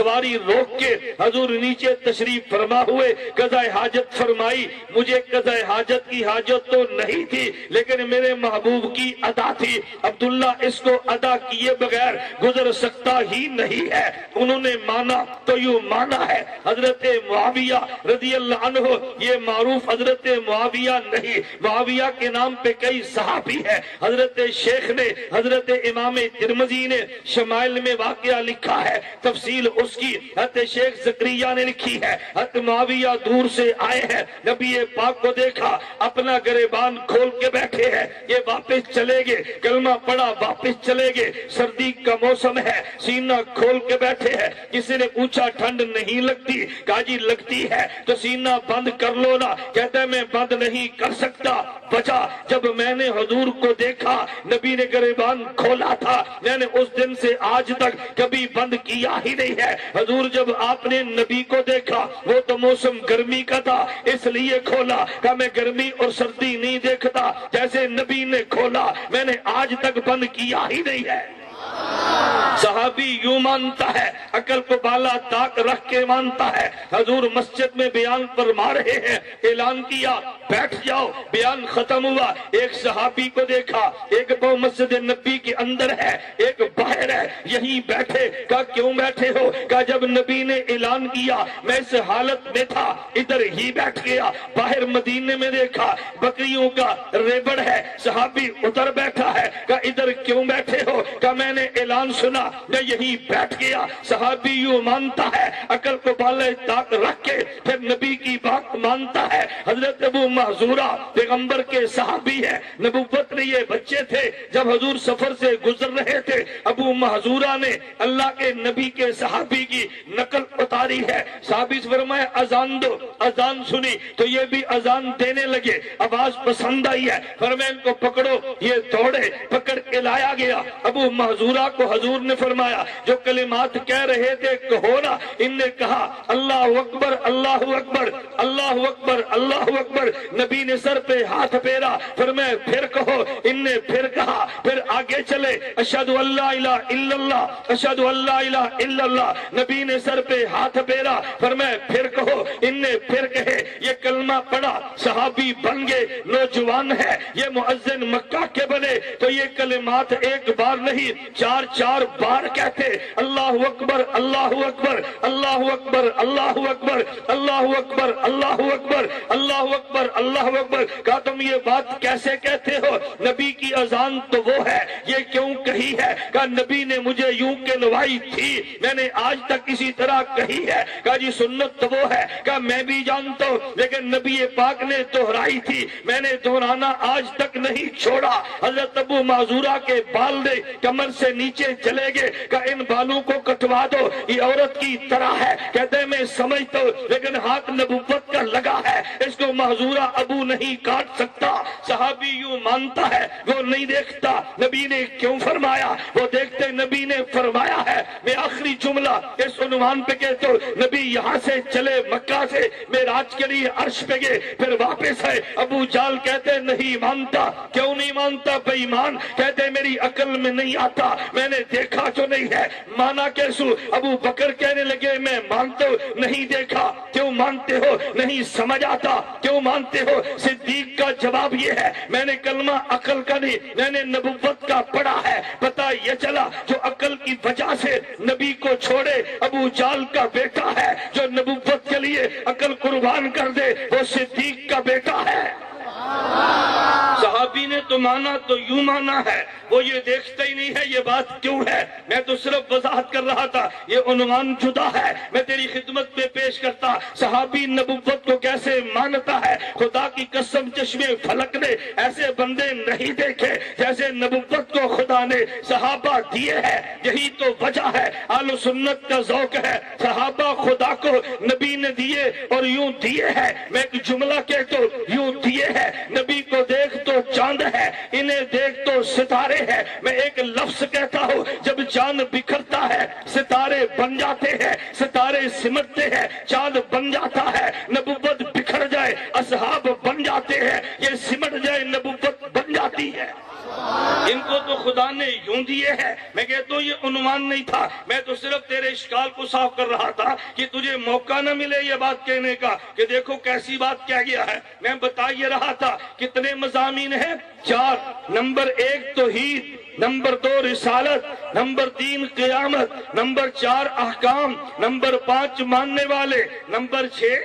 سواری روک کے حضور نیچے تشریف فرما ہوئے، قضاء حاجت فرمائی۔ مجھے قضاء حاجت کی حاجت تو نہیں تھی، لیکن میرے محبوب کی ادا تھی، عبداللہ اس کو ادا کیے بغیر گزر سکتا ہی نہیں ہے۔ انہوں نے مانا تو یوں مانا ہے، حضرت معاویہ رضی اللہ عنہ، یہ معروف حضرت معاویہ نہیں، معاویہ کے نام پہ کئی صحابی ہے۔ حضرت شیخ نے، حضرت امام ترمذی نے شمائل میں واقعہ لکھا ہے، تفصیل اس کی حضرت شیخ زکریا نے لکھی ہے۔ حضرت معاویہ دور سے آئے ہیں، نبی پاک کو دیکھا، اپنا گریبان کھول کے بیٹھے ہیں، یہ واپس چلے گئے، کلمہ پڑا واپس چلے گئے، سردی کا موسم ہے، سینہ کھول کے بیٹھے ہیں۔ کسی نے پوچھا ٹھنڈ نہیں لگتی؟ کہا جی لگتی ہے، تو سینہ بند کر لو نا۔ کہتا ہے میں بند نہیں کر سکتا، بچا جب میں نے حضور کو دیکھا، نبی نے گریبان کھولا تھا، میں نے اس دن سے آج تک کبھی بند کیا ہی نہیں ہے۔ حضور جب آپ نے نبی کو دیکھا، وہ تو موسم گرمی کا تھا، اس لیے کھولا، کہ میں گرمی اور سردی نہیں دیکھتا، جیسے نبی نے کھولا میں نے آج تک بند کیا ہی نہیں ہے۔ صحابی یوں مانتا ہے، عقل کو بالا طاق رکھ کے مانتا ہے۔ حضور مسجد میں بیان فرما رہے ہیں، اعلان کیا بیٹھ جاؤ، بیان ختم ہوا، ایک صحابی کو دیکھا، ایک وہ مسجد نبی کے اندر ہے، ایک باہر ہے، یہی بیٹھے۔ کہا کیوں بیٹھے ہو؟ کہا جب نبی نے اعلان کیا میں اس حالت میں تھا، ادھر ہی بیٹھ گیا۔ باہر مدینے میں دیکھا بکریوں کا ریبڑ ہے، صحابی ادھر بیٹھا ہے۔ کہا ادھر کیوں بیٹھے ہو؟ کہا میں نے اعلان سنا، میں یہی بیٹھ گیا۔ صحابی یوں مانتا ہے، عقل کو بالے طاق رکھ کے پھر نبی کی بات مانتا ہے۔ حضرت ابو محذورہ پیغمبر کے صحابی ہے، نبوت میں یہ بچے تھے جب حضور سفر سے گزر رہے تھے۔ ابو محذورہ نے اللہ کے نبی کے صحابی کی نقل اتاری ہے۔ صحابی سے فرمایا اذان دو، اذان سنی تو یہ بھی اذان دینے لگے، آواز پسند آئی ہے، فرمایا ان کو پکڑو، یہ دوڑے، پکڑ کے لایا گیا۔ ابو محذورہ کو حضور نے فرمایا جو کلمات کہہ رہے تھے کہو نا۔ ان نے کہا اللہ اکبر اللہ اکبر اللہ اکبر اللہ اکبر۔ نبی نے سر پہ ہاتھ پھیرا، فرمایا پھر کہو۔ ان نے پھر کہا، پھر آگے چلے، اشہد ان لا الہ الا اللہ اشہد ان لا الہ الا اللہ۔ نبی نے سر پہ ہاتھ پھیرا، فرمایا پھر کہو۔ ان نے پھر کہے، یہ کلمہ پڑھا، صحابی بن گئے، نوجوان ہے، یہ مؤذن مکہ کے بنے تو یہ کلمات ایک بار نہیں چار چار بار کہتے، اللہ اکبر اللہ اکبر اللہ اکبر اللہ اکبر اللہ اکبر اللہ اکبر اللہ اکبر اللہ اکبر۔ کہا تم یہ بات کیسے کہتے ہو؟ نبی کی اذان تو وہ ہے، یہ کیوں کہی ہے؟ کہا نبی نے مجھے یوں کہلوائی تھی، میں نے آج تک اسی طرح کہی ہے۔ کہا جی سنت تو وہ ہے، کہا میں بھی جانتا ہوں، لیکن نبی پاک نے دہرائی تھی، میں نے دہرانا آج تک نہیں چھوڑا۔ حضرت ابو معذورہ کے بال نے کمر سے نیچے چلے گئے، کہ ان بالوں کو کٹوا دو، یہ عورت کی طرح ہے۔ کہتے ہیں میں سمجھتا ہوں لیکن ہاتھ نبوت کا لگا ہے، اس کو معذورہ ابو نہیں کاٹ سکتا۔ صحابی یوں مانتا ہے، وہ نہیں دیکھتا نبی نے کیوں فرمایا، وہ دیکھتے نبی نے فرمایا ہے۔ میں آخری جملہ اس عنوان پہ کہتا ہوں، نبی یہاں سے چلے مکہ سے معراج کے لیے عرش پہ گئے، پھر واپس ہے۔ ابو جال کہتے نہیں مانتا۔ کیوں نہیں مانتا؟ بے ایمان کہتے میری عقل میں نہیں آتا، میں نے دیکھا تو نہیں ہے، مانا کیسو؟ ابو بکر کہنے لگے میں مانتا ہوں، نہیں دیکھا۔ کیوں مانتے ہو؟ نہیں سمجھ آتا۔ کیوں مانتے ہو؟ صدیق کا جواب یہ ہے، میں نے کلمہ عقل کا نہیں، میں نے نبوت کا پڑھا ہے۔ پتہ یہ چلا جو عقل کی وجہ سے نبی کو چھوڑے ابو جال کا بیٹا ہے، جو نبوت کے لیے عقل قربان کر دے وہ صدیق کا بیٹا ہے۔ صحابی نے تو مانا تو یوں مانا ہے، وہ یہ دیکھتا ہی نہیں ہے یہ بات کیوں ہے۔ میں تو صرف وضاحت کر رہا تھا، یہ عنوان جدا ہے، میں تیری خدمت میں پیش کرتا۔ صحابی نبوت کو کیسے مانتا ہے؟ خدا کی قسم چشمے فلک نے ایسے بندے نہیں دیکھے جیسے نبوت کو خدا نے صحابہ دیے ہیں۔ یہی تو وجہ ہے، اہل سنت کا ذوق ہے، صحابہ خدا کو نبی نے دیے اور یوں دیے ہیں۔ میں ایک جملہ کہتا ہوں، یوں دیے ہیں، نبی کو دیکھ تو چاند ہے، انہیں دیکھ تو ستارے ہیں۔ میں ایک لفظ کہتا ہوں، جب چاند بکھرتا ہے ستارے بن جاتے ہیں، ستارے سمٹتے ہیں چاند بن جاتا ہے۔ نبوت بکھر جائے اصحاب بن جاتے ہیں، یہ سمٹ جائے نبوت بن جاتی ہے۔ ان کو تو خدا نے یوں دیے ہے۔ میں کہتا ہوں یہ عنوان نہیں تھا، میں تو صرف تیرے اشکال کو صاف کر رہا تھا کہ تجھے موقع نہ ملے یہ بات کہنے کا کہ دیکھو کیسی بات کہہ گیا ہے۔ میں بتا یہ رہا تھا کتنے مضامین ہیں؟ 4۔ نمبر 1 توحید، نمبر 2 رسالت، نمبر 3 قیامت، نمبر 4 احکام، نمبر 5 ماننے والے، نمبر 6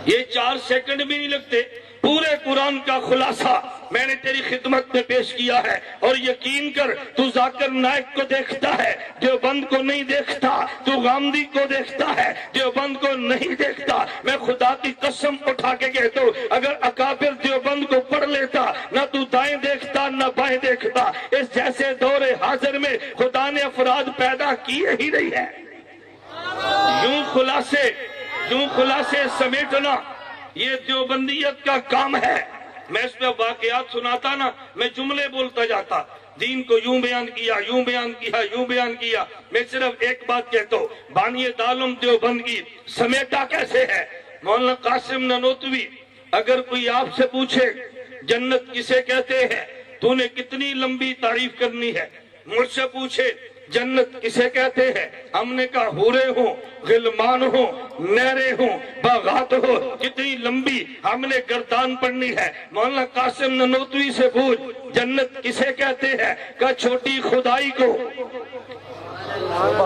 یہ 4 سیکنڈ بھی نہیں لگتے، پورے قرآن کا خلاصہ میں نے تیری خدمت میں پیش کیا ہے۔ اور یقین کر تو ذاکر نائک کو دیکھتا ہے، دیوبند کو نہیں دیکھتا، تو غامدی کو دیکھتا ہے، دیوبند کو نہیں دیکھتا۔ میں خدا کی قسم اٹھا کے کہتا ہوں، اگر اکابر دیوبند کو پڑھ لیتا، نہ تو دائیں دیکھتا نہ بائیں دیکھتا۔ اس جیسے دور حاضر میں خدا نے افراد پیدا کیے ہی نہیں ہے۔ یوں خلاصے سمیٹنا یہ دیوبندیت کا کام ہے۔ میں اس پہ واقعات سناتا نا، میں جملے بولتا جاتا، دین کو یوں بیان کیا، یوں بیان کیا، یوں بیان کیا۔ میں صرف ایک بات کہتا ہوں، بانی دارالعلوم دیوبند کی سمیٹا کیسے ہے؟ مولانا قاسم نانوتوی اگر کوئی آپ سے پوچھے جنت کسے کہتے ہیں تو نے کتنی لمبی تعریف کرنی ہے، مجھ سے پوچھے جنت کسے کہتے ہیں، ہم نے کہا حورے ہوں، غلمان ہوں، نہریں ہوں، باغات ہوں، کتنی لمبی ہم نے گردان پڑھنی ہے۔ مولانا قاسم نانوتوی سے پوچھ جنت کسے کہتے ہیں، کہا چھوٹی خدائی کو۔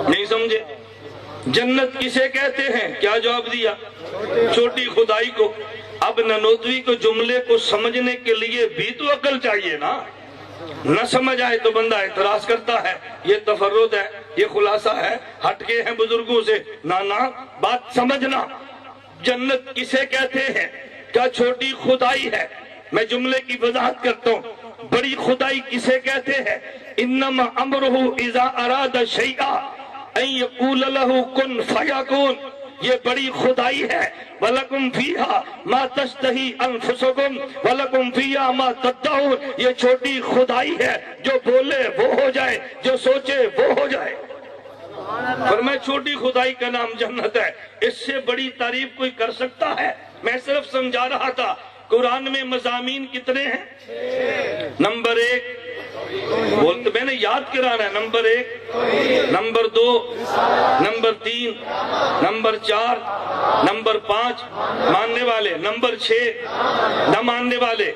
نہیں سمجھے؟ جنت کسے کہتے ہیں، کیا جواب دیا؟ چھوٹی خدائی کو۔ اب نانوتوی کو جملے کو سمجھنے کے لیے بھی تو عقل چاہیے نا، نہ سمجھ آئے تو بندہ اعتراض کرتا ہے، یہ تفرد ہے، یہ خلاصہ ہے، ہٹ کے ہیں بزرگوں سے۔ نانا بات سمجھنا، جنت کسے کہتے ہیں، کیا چھوٹی خدائی ہے۔ میں جملے کی وضاحت کرتا ہوں، بڑی خدائی کسے کہتے ہیں، انما امرہ اذا اراد شیئا ان یقول لہ کن فیکون، یہ بڑی خدائی ہے۔ وَلَكُمْ فِيهَا مَا تَشْتَهِي أَنفُسُكُمْ وَلَكُمْ فِيهَا مَا تَدَّعُونَ، یہ چھوٹی خدائی ہے، جو بولے وہ ہو جائے، جو سوچے وہ ہو جائے۔ فرمایا چھوٹی خدائی کا نام جنت ہے، اس سے بڑی تعریف کوئی کر سکتا ہے؟ میں صرف سمجھا رہا تھا قرآن میں مضامین کتنے ہیں؟ نمبر 1 بولتے، میں نے یاد کرانا ہے، number 1، number 2، number 3، number 4، number 5 ماننے والے، نمبر 6 نہ ماننے والے۔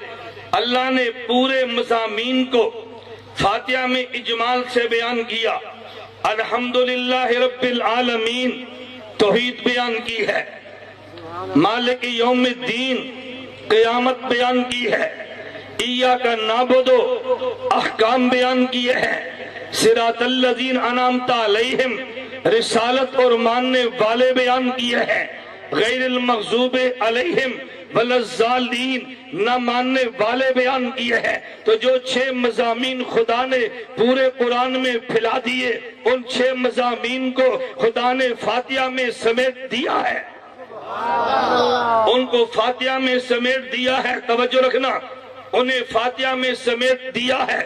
اللہ نے پورے مضامین کو فاتحہ میں اجمال سے بیان کیا۔ الحمدللہ رب العالمین توحید بیان کی ہے، مالک یوم الدین قیامت بیان کی ہے، ایاک نعبد احکام بیان کیے ہیں، صراط الذین انعمت علیہم رسالت اور ماننے والے بیان کیے ہیں، غیر المغضوب علیہم ولا الضالین نہ ماننے والے بیان کیے ہیں۔ تو جو 6 مضامین خدا نے پورے قرآن میں پھیلا دیے، ان 6 مضامین کو خدا نے فاتحہ میں سمیٹ دیا ہے، ان کو فاتحہ میں سمیٹ دیا ہے۔ توجہ رکھنا، انہیں فاتحہ میں سمیٹ دیا ہے۔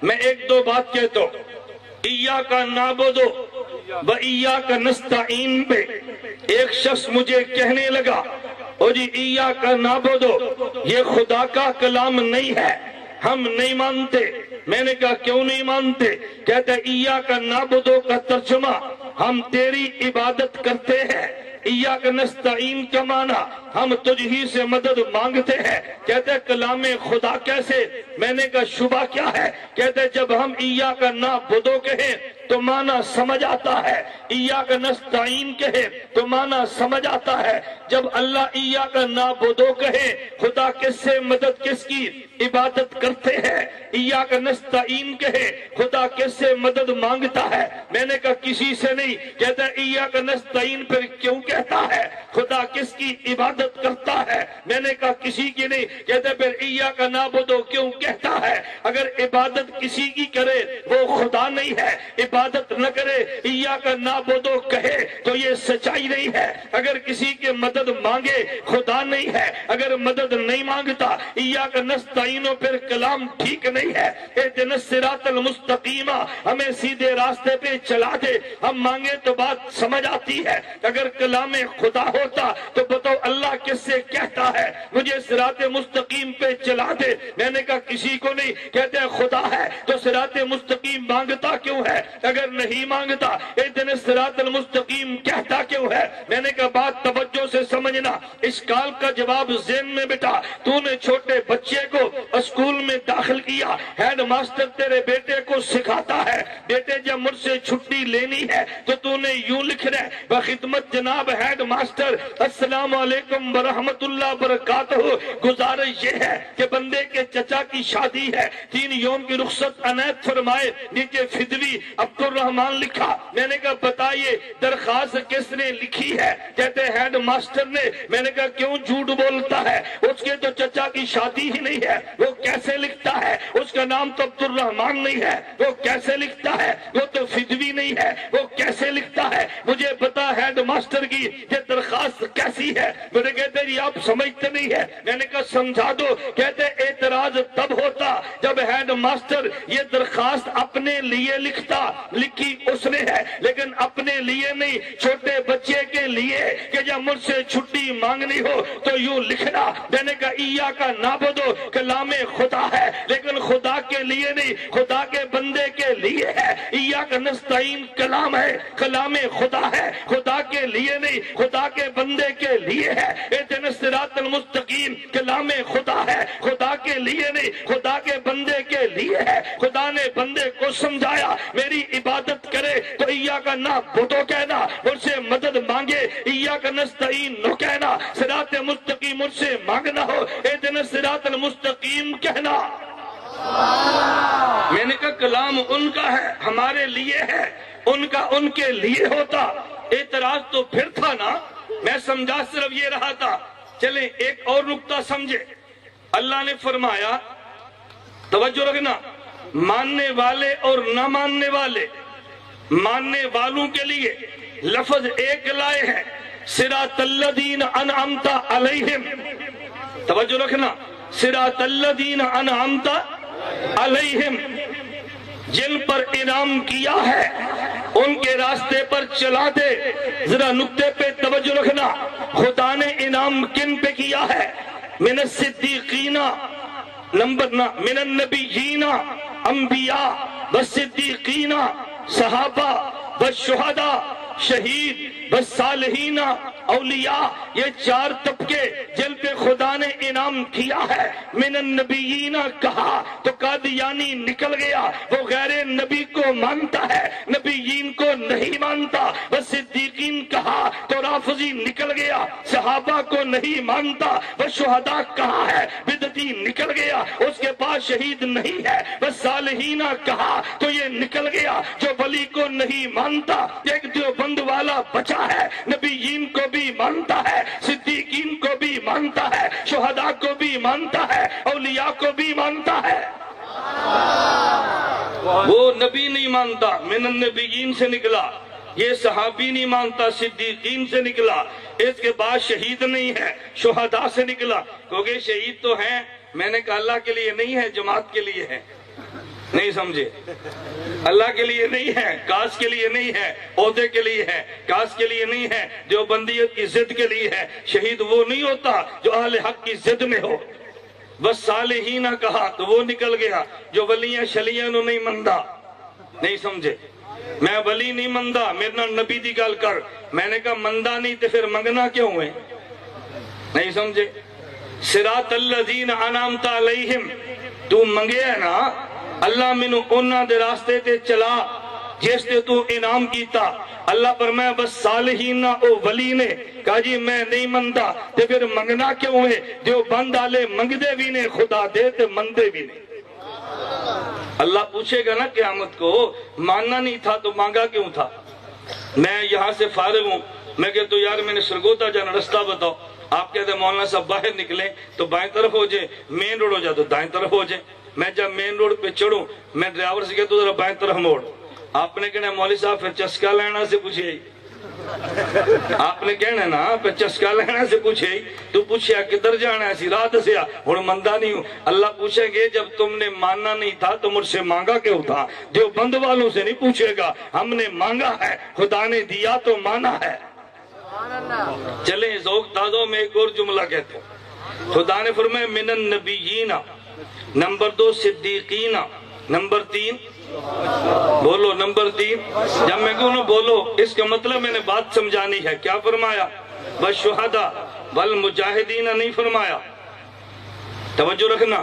میں 1-2 بات کہتا ہوں، ایاک نعبد و ایاک نستعین پہ ایک شخص مجھے کہنے لگا، او جی ایاک نعبد یہ خدا کا کلام نہیں ہے، ہم نہیں مانتے۔ میں نے کہا کیوں نہیں مانتے؟ کہتا ہے ایاک نعبد کا ترجمہ ہم تیری عبادت کرتے ہیں، ایاک نستعین کا معنی ہم تجھ ہی سے مدد مانگتے ہیں۔ کہتے ہیں کلام خدا کیسے؟ میں نے کہا شبہ کیا ہے؟ کہتے ہیں جب ہم ایاک نعبد کہیں تو معنی سمجھ آتا ہے، ایاک نستعین کہے تو معنی سمجھ آتا ہے۔ جب اللہ ایاک نعبد کہے خدا کس سے مدد، کس کی عبادت کرتے ہیں، ایاک نستعین کہے خدا کس سے مدد مانگتا ہے۔ میں نے کہا کسی سے نہیں۔ کہتا ہے ایاک نستعین پھر کیوں کہتا ہے؟ خدا کس کی عبادت کرتا ہے؟ میں نے کہا کسی کی نہیں۔ کہتا ہے پھر ایاک نعبد کیوں کہتا ہے؟ اگر عبادت کسی کی کرے وہ خدا نہیں ہے، عبادت نہ کرے ایاک نعبد کہے تو یہ سچائی نہیں ہے۔ اگر کسی کے مدد مانگے خدا نہیں ہے، اگر مدد نہیں مانگتا ایاک نستعین پھر کلام ٹھیک نہیں ہے۔ اہدنا الصراط المستقیم، ہمیں سیدھے راستے پہ چلا دے۔ ہم مانگے تو بات سمجھ آتی ہے، اگر کلام خدا ہوتا تو بتاؤ اللہ کس سے کہتا ہے مجھے صراط مستقیم پہ چلا دے؟ میں نے کہا کسی کو نہیں۔ کہتے ہیں خدا ہے تو صراط مستقیم مانگتا کیوں ہے؟ اگر نہیں مانگتا اہدنا الصراط المستقیم کہتا کیوں ہے؟ میں نے کہا بات توجہ سے سمجھنا، اشکال کا جواب ذہن میں بٹا۔ تو نے چھوٹے بچے کو اسکول میں داخل کیا، ہیڈ ماسٹر تیرے بیٹے کو سکھاتا ہے، بیٹے جب مجھ سے چھٹی لینی ہے تو تو نے یوں لکھنا ہے، بخدمت جناب ہیڈ ماسٹر السلام علیکم ورحمت اللہ وبرکاتہ، گزارش یہ ہے کہ بندے کے چچا کی شادی ہے، 3 یوم کی رخصت عنایت فرمائے۔ نیچے فدوی عبد الرحمان لکھا۔ میں نے کہا بتائیے درخواست کس نے لکھی ہے؟ کہتے ہیڈ ماسٹر نے۔ میں نے کہا کیوں جھوٹ بولتا ہے؟ اس کے تو چچا کی شادی ہی نہیں ہے، وہ کیسے لکھتا ہے؟ اس کا نام تو عبد الرحمان نہیں ہے، وہ کیسے لکھتا ہے؟ وہ تو فدوی نہیں ہے، وہ کیسے لکھتا ہے؟ مجھے بتا ہیڈ ماسٹر کی یہ درخواست کیسی ہے؟ مجھے کہتے جی آپ سمجھتے نہیں ہے۔ میں نے کہا سمجھا دو۔ کہتے اعتراض تب ہوتا جب ہیڈ ماسٹر یہ درخواست اپنے لیے لکھتا، لکھی اس نے ہے لیکن اپنے لیے نہیں، چھوٹے بچے کے لیے کہ جب مجھ سے چھٹی مانگنی ہو تو یوں لکھنا۔ میں نے کہا ایا کا نعبدو کلام خدا ہے لیکن خدا کے لیے نہیں، خدا کے بندے کے لیے ہے۔ ایا کا نستعین کلام ہے، کلام خدا ہے، خدا کے لیے نہیں، خدا کے بندے کے لیے ہے۔ اہدنا الصراط المستقیم کلام خدا ہے، خدا کے لیے نہیں، خدا کے بندے کے لیے ہے۔ خدا نے بندے کو سمجھایا میری عبادت کرے تو ایا کا نعبدو کہنا، مجھ سے مدد مانگے ایا کا نستعین نو کہنا، صراط مستقیم مجھ سے مانگنا ہو اہدنا الصراط المستقیم کہنا۔ میں نے کہا کلام ان کا ہے، ہمارے لیے ہے، ان کا ان کے لیے ہوتا۔ اعتراض تو پھر تھا نا، میں سمجھا صرف یہ رہا تھا۔ چلیں ایک اور نقطہ سمجھے۔ اللہ نے فرمایا توجہ رکھنا، ماننے والے اور نہ ماننے والے، ماننے والوں کے لیے لفظ ایک لائے ہیں، صراط الذین انعمت علیہم۔ توجہ رکھنا، صراط الذین انعمت علیہم، جن پر انعام کیا ہے ان کے راستے پر چلا دے۔ ذرا نقطے پہ توجہ رکھنا، خدا نے انعام کن پہ کیا ہے؟ من الصدیقین، نمبر نہ من النبیین، انبیاء والصدیقین، صحابہ والشہداء، شہید والصالحین، اولیاء، یہ 4 طبقے جن پہ خدا نے انعام کیا ہے۔ من النبیین کہا تو قادیانی نکل گیا، وہ غیر نبی کو مانتا ہے، نبیین کو نہیں مانتا۔ والصدیقین کہا تو رافضی نکل گیا، صحابہ کو نہیں مانتا۔ والشہداء کہا ہے بدعتی نکل گیا، اس کے پاس شہید نہیں ہے۔ والصالحین کہا تو یہ نکل گیا جو ولی کو نہیں مانتا۔ ایک دیوبند والا بچا ہے، نبیین کو بھی مانتا ہے، صدیقین کو بھی مانتا ہے، شہداء کو بھی مانتا ہے، اولیاء کو بھی مانتا ہے۔ وہ نبی نہیں مانتا، من النبیین سے نکلا، یہ صحابی نہیں مانتا، صدیقین سے نکلا، اس کے بعد شہید نہیں ہے، شہداء سے نکلا، کیونکہ شہید تو ہیں، میں نے کہا اللہ کے لیے نہیں ہے، جماعت کے لیے ہے۔ نہیں سمجھے؟ اللہ کے لیے نہیں ہے، کاس کے لیے نہیں ہے، عہدے کے لیے ہے، کاس کے لیے نہیں ہے، جو بندیت کی ضد کے لیے ہے۔ شہید وہ نہیں ہوتا جو اہل حق کی ضد میں ہو۔ بس صالحین کہا تو وہ نکل گیا جو ولیاں شلیاں نو نہیں مندا۔ نہیں سمجھے؟ میں ولی نہیں مندا، میرے نال نبی دی گل کر۔ میں نے کہا مندا نہیں تو پھر منگنا کیوں ہے؟ نہیں سمجھے؟ صراط الذین انعمت علیہم، تو منگے ہے نا، اللہ مینوں انہاں دے راستے تے چلا جس تے تو انعام کیتا۔ اللہ فرمایا بس صالحین او ولی نے کہا جی میں نہیں مندا تے پھر منگنا کیوں ہے؟ دیوبند والے منگدے بھی نے، خدا دے تے مندے بھی نے۔ اللہ پوچھے گا نا قیامت کو، ماننا نہیں تھا تو مانگا کیوں تھا؟ میں یہاں سے فارغ ہوں، میں کہتا تو یار میں نے سرگوتا جانا، رستہ بتاؤ۔ آپ کہتے ہیں مولانا صاحب باہر نکلیں تو بائیں طرف ہو جائے، مین روڈ ہو جائے تو دائیں طرف ہو جائے۔ میں جب مین روڈ پہ چڑھوں میں ڈرائیور سے کہتا ہوں ذرا بائیں طرف موڑ۔ آپ نے کہنا مولوی صاحب پھر چسکا لینا سے پوچھے، آپ نے کہنا نا پھر چسکا لینا سے پوچھے، تو پوچھیا کدھر جانا ہے؟ راہ دسیا، ہن مندا نہیں ہوں۔ اللہ پوچھیں گے جب تم نے ماننا نہیں تھا تو مجھ سے مانگا کیوں تھا؟ دیوبند والوں سے نہیں پوچھے گا، ہم نے مانگا ہے، خدا نے دیا تو مانا ہے۔ چلیں ذوق تازہ میں ایک اور جملہ کہتے ہیں۔ خدا نے فرمایا من النبیین، نمبر 2 صدیقین، نمبر 3 بولو، نمبر 3 جب میں کہوں نا بولو اس کا مطلب میں نے بات سمجھانی ہے۔ کیا فرمایا؟ والشہداء والمجاہدین نہیں فرمایا۔ توجہ رکھنا،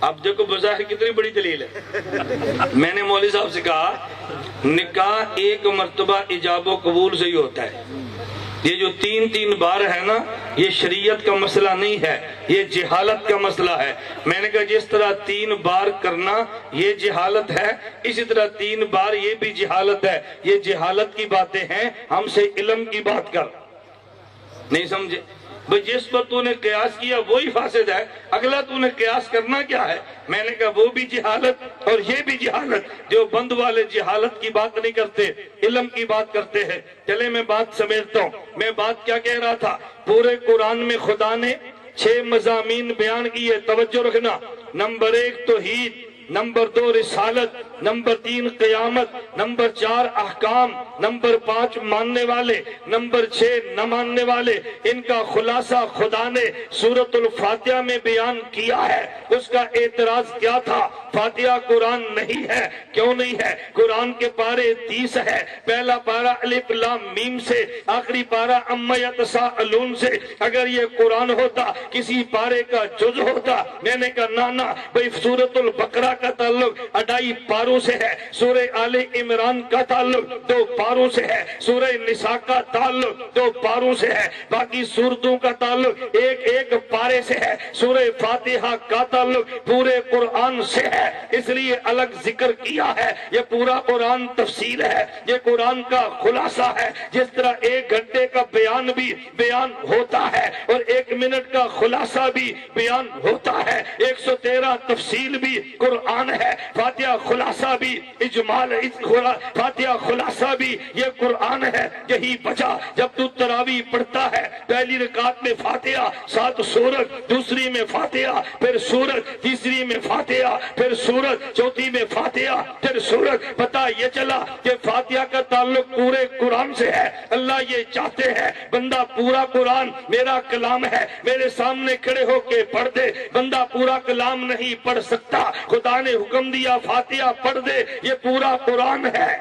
اب دیکھو بظاہر کتنی بڑی دلیل ہے. میں نے مولوی صاحب سے کہا نکاح ایک مرتبہ ایجاب و قبول سے ہی ہوتا ہے. یہ جو تین بار ہے نا یہ شریعت کا مسئلہ نہیں ہے، یہ جہالت کا مسئلہ ہے. میں نے کہا جس طرح 3 بار کرنا یہ جہالت ہے، اسی طرح 3 بار یہ بھی جہالت ہے. یہ جہالت کی باتیں ہیں، ہم سے علم کی بات کر. نہیں سمجھے بھئی؟ جس پر تو نے قیاس کیا وہی فاسد ہے، اگلا تو نے قیاس کرنا کیا ہے؟ میں نے کہا وہ بھی جہالت اور یہ بھی جہالت. جو بند والے جہالت کی بات نہیں کرتے، علم کی بات کرتے ہیں. چلے میں بات سمیٹتا ہوں. میں بات کیا کہہ رہا تھا؟ پورے قرآن میں خدا نے 6 مضامین بیان کیے، توجہ رکھنا. نمبر 1 توحید، نمبر 2 رسالت، نمبر 3 قیامت، نمبر 4 احکام، نمبر 5 ماننے والے، نمبر 6 نہ ماننے والے. ان کا خلاصہ خدا نے سورۃ الفاتحہ میں بیان کیا ہے. اس کا اعتراض کیا تھا؟ فاتحہ قرآن نہیں ہے. کیوں نہیں ہے؟ قرآن کے پارے 30 ہے. پہلا پارہ الف لام میم سے، آخری پارہ عما یتساءلون سے. اگر یہ قرآن ہوتا کسی پارے کا جز ہوتا. میں نے کہا نانا بھئی سورۃ البقرہ کا تعلق 2.5 پاروں سے ہے، سورہ آل عمران کا تعلق 2 پاروں سے ہے، سورہ نساء کا تعلق 2 پاروں سے ہے، باقی سورتوں کا تعلق ایک پارے سے ہے. سورہ فاتحہ کا تعلق پورے قرآن سے ہے، اس لیے الگ ذکر کیا ہے. یہ پورا قرآن تفصیل ہے، یہ قرآن کا خلاصہ ہے. جس طرح 1 گھنٹے کا بیان بھی بیان ہوتا ہے اور 1 منٹ کا خلاصہ بھی بیان ہوتا ہے. 113 تفصیل بھی قرآن ہے. فاتحہ خلاصہ بھی اجمال، فاتحہ خلاصہ بھی یہ قرآن ہے. یہی وجہ جب تو تراویح پڑھتا ہے پہلی رکعت میں فاتحہ، 7 سورت، دوسری میں فاتحہ، پھر سورت، تیسری میں فاتحہ، پھر سورت، چوتھی میں فاتحہ، پھر سورت. پتہ یہ چلا کہ فاتحہ کا تعلق پورے قرآن سے ہے. اللہ یہ چاہتے ہیں بندہ پورا قرآن میرا کلام ہے میرے سامنے کھڑے ہو کے پڑھ دے. بندہ پورا کلام نہیں پڑھ سکتا، خدا نے حکم دیا فاتحہ پڑھ دے، یہ پورا قرآن ہے.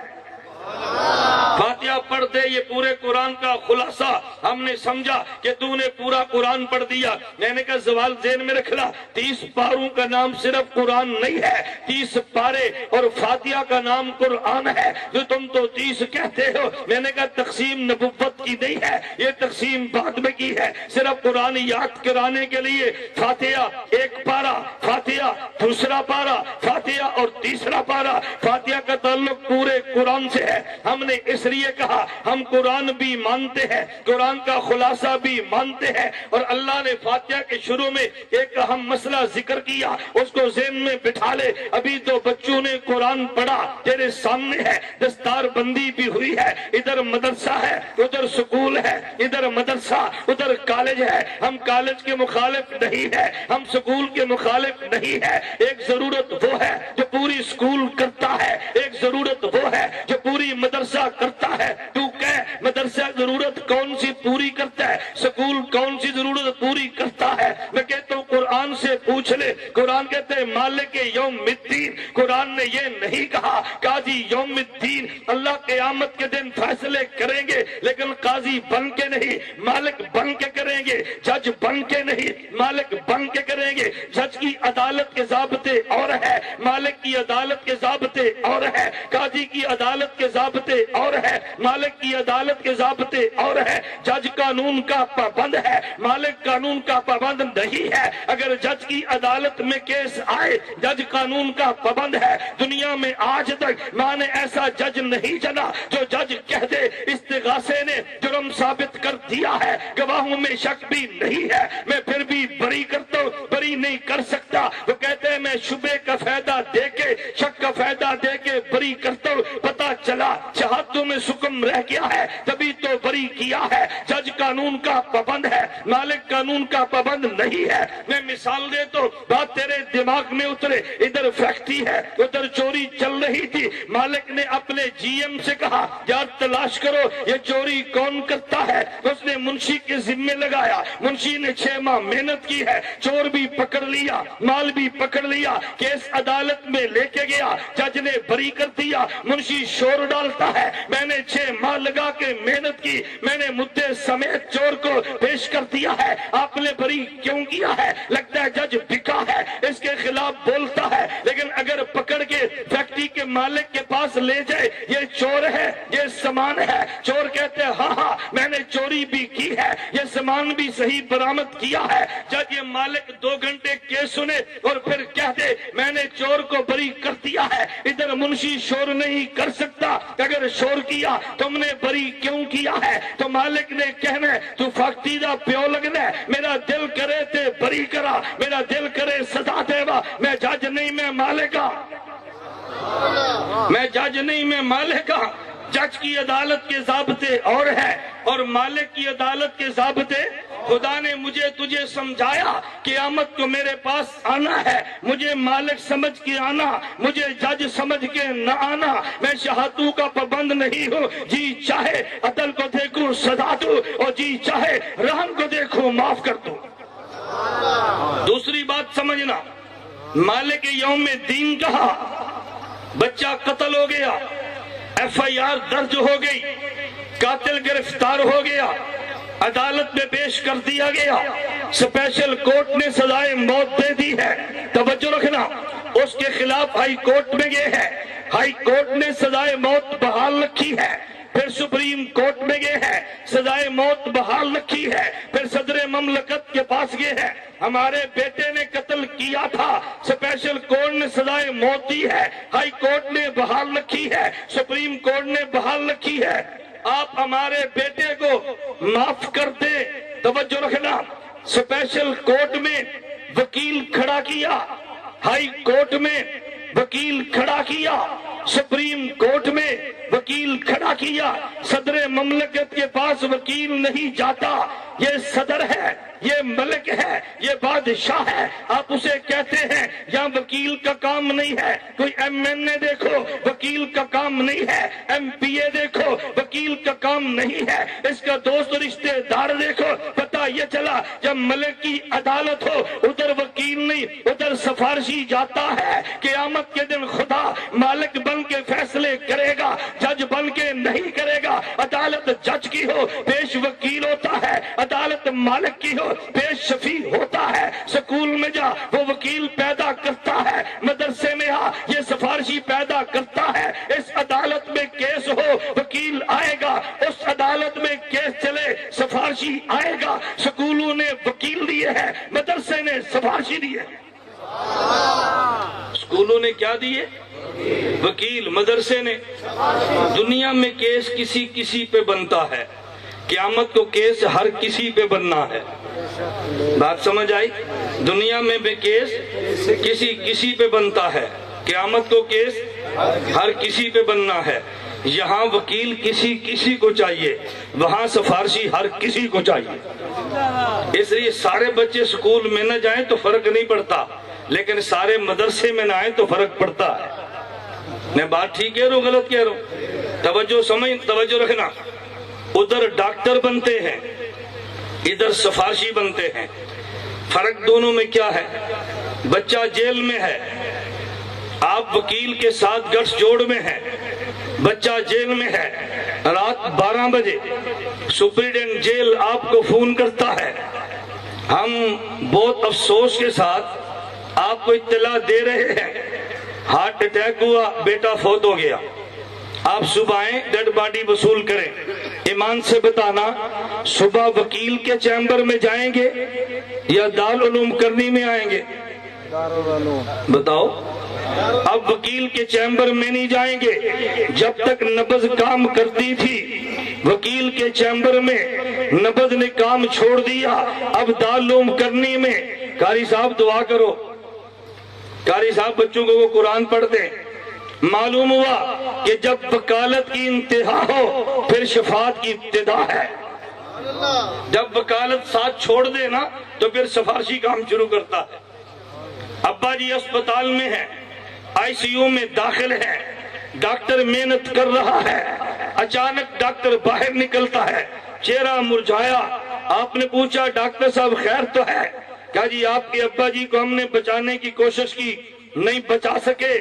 فاتحہ پڑھ دے، یہ پورے قرآن کا خلاصہ. ہم نے سمجھا کہ تو نے پورا قرآن پڑھ دیا. میں نے کہا سوال ذہن میں رکھنا، 30 پاروں کا نام صرف قرآن نہیں ہے، 30 پارے اور فاتحہ کا نام قرآن ہے. جو تم تو 30 کہتے ہو، میں نے کہا تقسیم نبوت کی نہیں ہے، یہ تقسیم بعد میں کی ہے. صرف قرآن یاد کرانے کے لیے فاتحہ 1 پارہ، فاتحہ دوسرا پارہ، فاتحہ اور تیسرا پارہ. فاتحہ کا تعلق پورے قرآن سے ہے. ہم نے اس لیے کہا ہم قرآن بھی مانتے ہیں، قرآن کا خلاصہ بھی مانتے ہیں. اور اللہ نے فاتحہ کے شروع میں ایک اہم مسئلہ ذکر کیا، اس کو ذہن میں بٹھا لے. ابھی تو بچوں نے قرآن پڑھا، تیرے سامنے ہے، دستار بندی بھی ہوئی ہے. ادھر مدرسہ ہے، ادھر سکول ہے، ادھر مدرسہ، ادھر کالج ہے. ہم کالج کے مخالف نہیں ہے، ہم سکول کے مخالف نہیں ہے. ایک ضرورت وہ ہے جو پوری سکول کرتا ہے، ایک ضرورت وہ ہے جو پوری مدرسہ کرتا ہے. تو کہہ مدرسہ ضرورت کون سی پوری کرتا ہے، سکول کون سی ضرورت پوری کرتا ہے؟ میں کہتا ہوں قرآن سے پوچھ لے. قرآن کہتے ہیں مالک یوم الدین. قرآن نے یہ نہیں کہا قاضی یوم الدین. اللہ قیامت کے دن فیصلے کریں گے لیکن قاضی بن کے نہیں، مالک بن کے کریں گے. جج بن کے نہیں، مالک بن کے کریں گے. جج کی عدالت کے ضابطے اور ہے، مالک کی عدالت کے ضابطے اور ہے. قاضی کی عدالت کے ضابطے اور ہے، مالک کی عدالت کے ضابطے اور ہے. جج قانون کا پابند ہے، مالک قانون کا پابند نہیں ہے. اگر جج کی عدالت میں کیس آئے، جج قانون کا پابند ہے. دنیا میں آج تک میں نے ایسا جج نہیں جنا جو جج کہہ دے استغاثے نے جرم ثابت کر دیا ہے، گواہوں میں شک بھی نہیں ہے، میں پھر بھی بری کرتا ہوں، بری نہیں کر سکتا. وہ کہتے ہیں میں شبے کا فائدہ دے کے، شک کا فائدہ دے کے بری کرتا ہوں. پتا چلا شہادتوں میں سکم رہ گیا ہے تبھی تو بری کیا ہے. جج قانون کا پابند ہے، مالک قانون کا پابند نہیں ہے. میں مثال دے تو بات تیرے دماغ میں اترے. ادھر فیکٹری ہے، ادھر چوری چل رہی تھی. مالک نے اپنے جی ایم سے کہا یار تلاش کرو یہ چوری کون کرتا ہے. اس نے منشی کے ذمے لگایا. منشی نے 6 ماہ محنت کی ہے، چور بھی پکڑ لیا، مال بھی پکڑ لیا. دیا، کیس عدالت میں لے کے گیا، جج نے بری کر دیا، منشی شور ڈالتا ہے میں نے 6 ماہ لگا کے محنت کی، میں نے مدعے سمیت چور کو پیش کر دیا ہے، آپ نے بری کیوں کیا ہے؟ لگتا ہے جج بکا ہے، اس کے خلاف بولتا ہے، لیکن اگر پکڑ کے فیکٹری کے مالک کے پاس لے جائے یہ چور ہے، یہ سامان ہے، چور کہتے ہیں ہاں ہاں میں نے چوری بھی کی ہے، یہ سامان بھی صحیح برآمد کیا ہے، جج یہ مالک 2 گھنٹے کیس سنے اور پھر کہہ دے میں نے چور کو بری کر دیا ہے۔ ادھر منشی شور نہیں کر سکتا، اگر شور کیا تم نے بری کیوں کیا ہے؟ تو مالک نے کہنا ہے تو فیکٹری دا پیو لگنا ہے، میرا دل کرے تے بری کرا، میرا دل کرے سزا دے وا، میں جج نہیں میں مالک ہاں، میں جج نہیں میں مالک ہاں۔ جج کی عدالت کے ضابطے اور ہے اور مالک کی عدالت کے ضابطے۔ خدا نے مجھے تجھے سمجھایا قیامت کو میرے پاس آنا ہے، مجھے مالک سمجھ کے آنا، مجھے جج سمجھ کے نہ آنا، میں شہادتوں کا پابند نہیں ہوں، جی چاہے عدل کو دیکھوں سزا دوں اور جی چاہے رحم کو دیکھوں معاف کر دوں۔ دوسری بات سمجھنا، مالک یوم دین کہا، بچہ قتل ہو گیا، FIR درج ہو گئی، قاتل گرفتار ہو گیا، عدالت میں پیش کر دیا گیا، اسپیشل کورٹ نے سزائے موت دے دی ہے، توجہ رکھنا، اس کے خلاف ہائی کورٹ میں گئے ہے، ہائی کورٹ نے سزائے موت بحال رکھی ہے، پھر سپریم کورٹ میں گئے ہیں سزائے موت بحال رکھی ہے، پھر صدر مملکت کے پاس گئے ہیں، ہمارے بیٹے نے قتل کیا تھا، اسپیشل کورٹ نے سزائے موت دی ہے، ہائی کورٹ نے بحال رکھی ہے، سپریم کورٹ نے بحال رکھی ہے، آپ ہمارے بیٹے کو معاف کر دیں۔ توجہ رکھنا، اسپیشل کورٹ میں وکیل کھڑا کیا، ہائی کورٹ میں وکیل کھڑا کیا، سپریم کورٹ میں وکیل کھڑا کیا، صدر مملکت کے پاس وکیل نہیں جاتا، یہ صدر ہے، یہ ملک ہے، یہ بادشاہ ہے، آپ اسے کہتے ہیں یہاں وکیل کا کام نہیں ہے، کوئی MNA دیکھو وکیل کا کام نہیں ہے، MPA دیکھو وکیل کا کام نہیں ہے، اس کا دوست رشتہ دار دیکھو، پتہ یہ چلا جب ملک کی عدالت ہو ادھر وکیل نہیں ادھر سفارشی جاتا ہے، قیامت کے دن خدا مالک بن کے فیصلے کرے گا، جج بن کے نہیں کرے گا، عدالت جج کی ہو پیش وکیل ہوتا ہے، عدالت مالک کی ہو پیش شفیع ہوتا ہے، سکول میں جا وہ وکیل پیدا کرتا ہے، مدرسے میں آ یہ سفارشی پیدا کرتا ہے، اس عدالت میں کیس ہو وکیل آئے گا، اس عدالت میں کیس چلے سفارشی آئے گا، سکولوں نے وکیل دیے ہیں، مدرسے نے سفارشی دیے، سکولوں نے کیا دیے؟ وکیل، مدرسے نے۔ دنیا میں کیس کسی پہ بنتا ہے، قیامت کو کیس ہر کسی پہ بننا ہے، بات سمجھ آئی؟ دنیا میں بھی کیس کسی پہ بنتا ہے، قیامت کو کیس ہر کسی پہ بننا ہے، یہاں وکیل کسی کو چاہیے، وہاں سفارشی ہر کسی کو چاہیے، اس لیے سارے بچے سکول میں نہ جائیں تو فرق نہیں پڑتا، لیکن سارے مدرسے میں نہ آئیں تو فرق پڑتا ہے۔ میں بات ٹھیک کہہ رہا ہوں غلط کہہ رہا ہوں؟ توجہ رکھنا، ادھر ڈاکٹر بنتے ہیں ادھر سفارشی بنتے ہیں، فرق دونوں میں کیا ہے؟ بچہ جیل میں ہے، آپ وکیل کے ساتھ گٹھ جوڑ میں ہیں، بچہ جیل میں ہے، رات 12 بجے سپرنٹینڈنٹ جیل آپ کو فون کرتا ہے، ہم بہت افسوس کے ساتھ آپ کو اطلاع دے رہے ہیں ہارٹ اٹیک ہوا، بیٹا فوت ہو گیا، آپ صبح آئیں ڈیڈ باڈی وصول کریں، ایمان سے بتانا صبح وکیل کے چیمبر میں جائیں گے یا دارالعلوم کرنی میں آئیں گے؟ بتاؤ، اب وکیل کے چیمبر میں نہیں جائیں گے، جب تک نبض کام کرتی تھی وکیل کے چیمبر میں نبض نے کام چھوڑ دیا، اب دارالعلوم کرنی میں قاری صاحب دعا کرو، قاری صاحب بچوں کو وہ قرآن پڑھتے ہیں، معلوم ہوا کہ جب وکالت کی انتہا ہو پھر شفاعت کی ابتدا ہے، جب وکالت ساتھ چھوڑ دے نا تو پھر سفارشی کام شروع کرتا ہے۔ ابا جی اسپتال میں ہیں، ICU میں داخل ہے، ڈاکٹر محنت کر رہا ہے، اچانک ڈاکٹر باہر نکلتا ہے، چہرہ مرجھایا، آپ نے پوچھا ڈاکٹر صاحب خیر تو ہے؟ کہا جی آپ کے ابا جی کو ہم نے بچانے کی کوشش کی، نہیں بچا سکے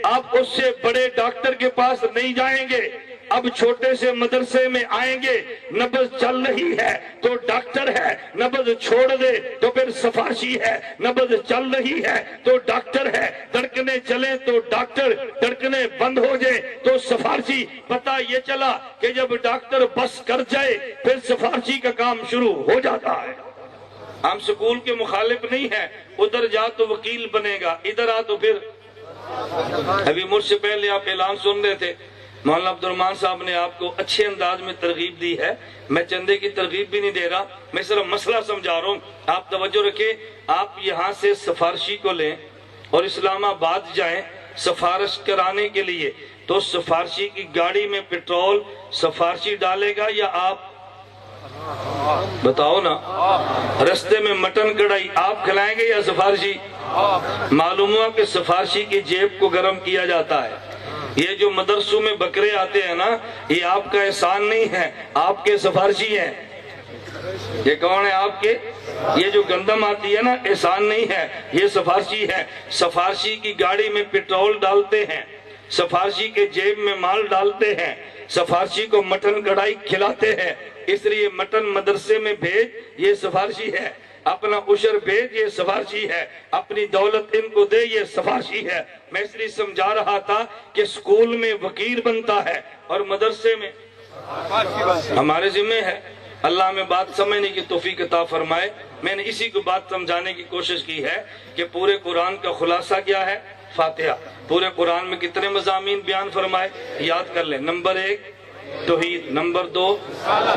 آپ اس سے بڑے ڈاکٹر کے پاس نہیں جائیں گے، اب چھوٹے سے مدرسے میں آئیں گے، نبض چل رہی ہے تو ڈاکٹر ہے، نبض چھوڑ دے تو پھر سفارشی ہے، نبض چل رہی ہے تو ڈاکٹر ہے، دھڑکنے چلیں تو ڈاکٹر، دھڑکنے بند ہو جائے تو سفارشی۔ پتہ یہ چلا کہ جب ڈاکٹر بس کر جائے پھر سفارشی کا کام شروع ہو جاتا ہے۔ ہم سکول کے مخالف نہیں ہیں، ادھر جا تو وکیل بنے گا، ادھر آ تو پھر۔ ابھی مجھ سے پہلے آپ اعلان سن رہے تھے، مولانا عبد الرحمان صاحب نے آپ کو اچھے انداز میں ترغیب دی ہے، میں چندے کی ترغیب بھی نہیں دے رہا، میں صرف مسئلہ سمجھا رہا ہوں، آپ توجہ رکھیں۔ آپ یہاں سے سفارشی کو لیں اور اسلام آباد جائیں سفارش کرانے کے لیے، تو سفارشی کی گاڑی میں پیٹرول سفارشی ڈالے گا یا آپ؟ بتاؤ نا۔ رستے میں مٹن کڑھائی آپ کھلائیں گے یا سفارشی؟ معلوم ہوا کہ سفارشی کی جیب کو گرم کیا جاتا ہے۔ یہ جو مدرسوں میں بکرے آتے ہیں نا، یہ آپ کا احسان نہیں ہے، آپ کے سفارشی ہیں۔ یہ کون ہے آپ کے؟ یہ جو گندم آتی ہے نا، احسان نہیں ہے، یہ سفارشی ہے۔ سفارشی کی گاڑی میں پیٹرول ڈالتے ہیں، سفارشی کے جیب میں مال ڈالتے ہیں، سفارشی کو مٹن کڑھائی کھلاتے ہیں، اس لیے مٹن مدرسے میں بھیج، یہ سفارشی ہے۔ اپنا عشر بھیج، یہ سفارشی ہے۔ اپنی دولت ان کو دے، یہ سفارشی ہے۔ میں اس لیے سمجھا رہا تھا کہ اسکول میں وکیل بنتا ہے اور مدرسے میں ہمارے ذمہ ہے۔ اللہ ہمیں بات سمجھنے کی توفیق عطا فرمائے۔ میں نے اسی کو بات سمجھانے کی کوشش کی ہے کہ پورے قرآن کا خلاصہ کیا ہے؟ فاتحہ۔ پورے قرآن میں کتنے مضامین بیان فرمائے؟ یاد کر لیں۔ نمبر 1 توحید، نمبر 2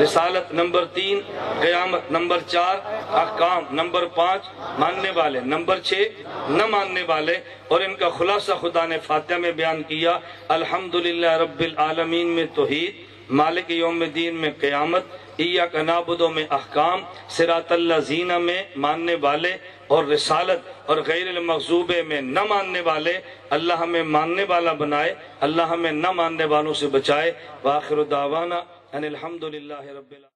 رسالت، نمبر 3 قیامت، نمبر 4 احکام، نمبر 5 ماننے والے، نمبر 6 نہ ماننے والے، اور ان کا خلاصہ خدا نے فاتحہ میں بیان کیا۔ الحمدللہ رب العالمین میں توحید، مالک یوم الدین میں قیامت، ایاک نعبد میں احکام، صراط الذین میں ماننے والے، اور رسالت اور غیر المغضوب میں نہ ماننے والے۔ اللہ ہمیں ماننے والا بنائے، اللہ ہمیں نہ ماننے والوں سے بچائے۔ وآخر دعوانا ان الحمدللہ رب العالمین۔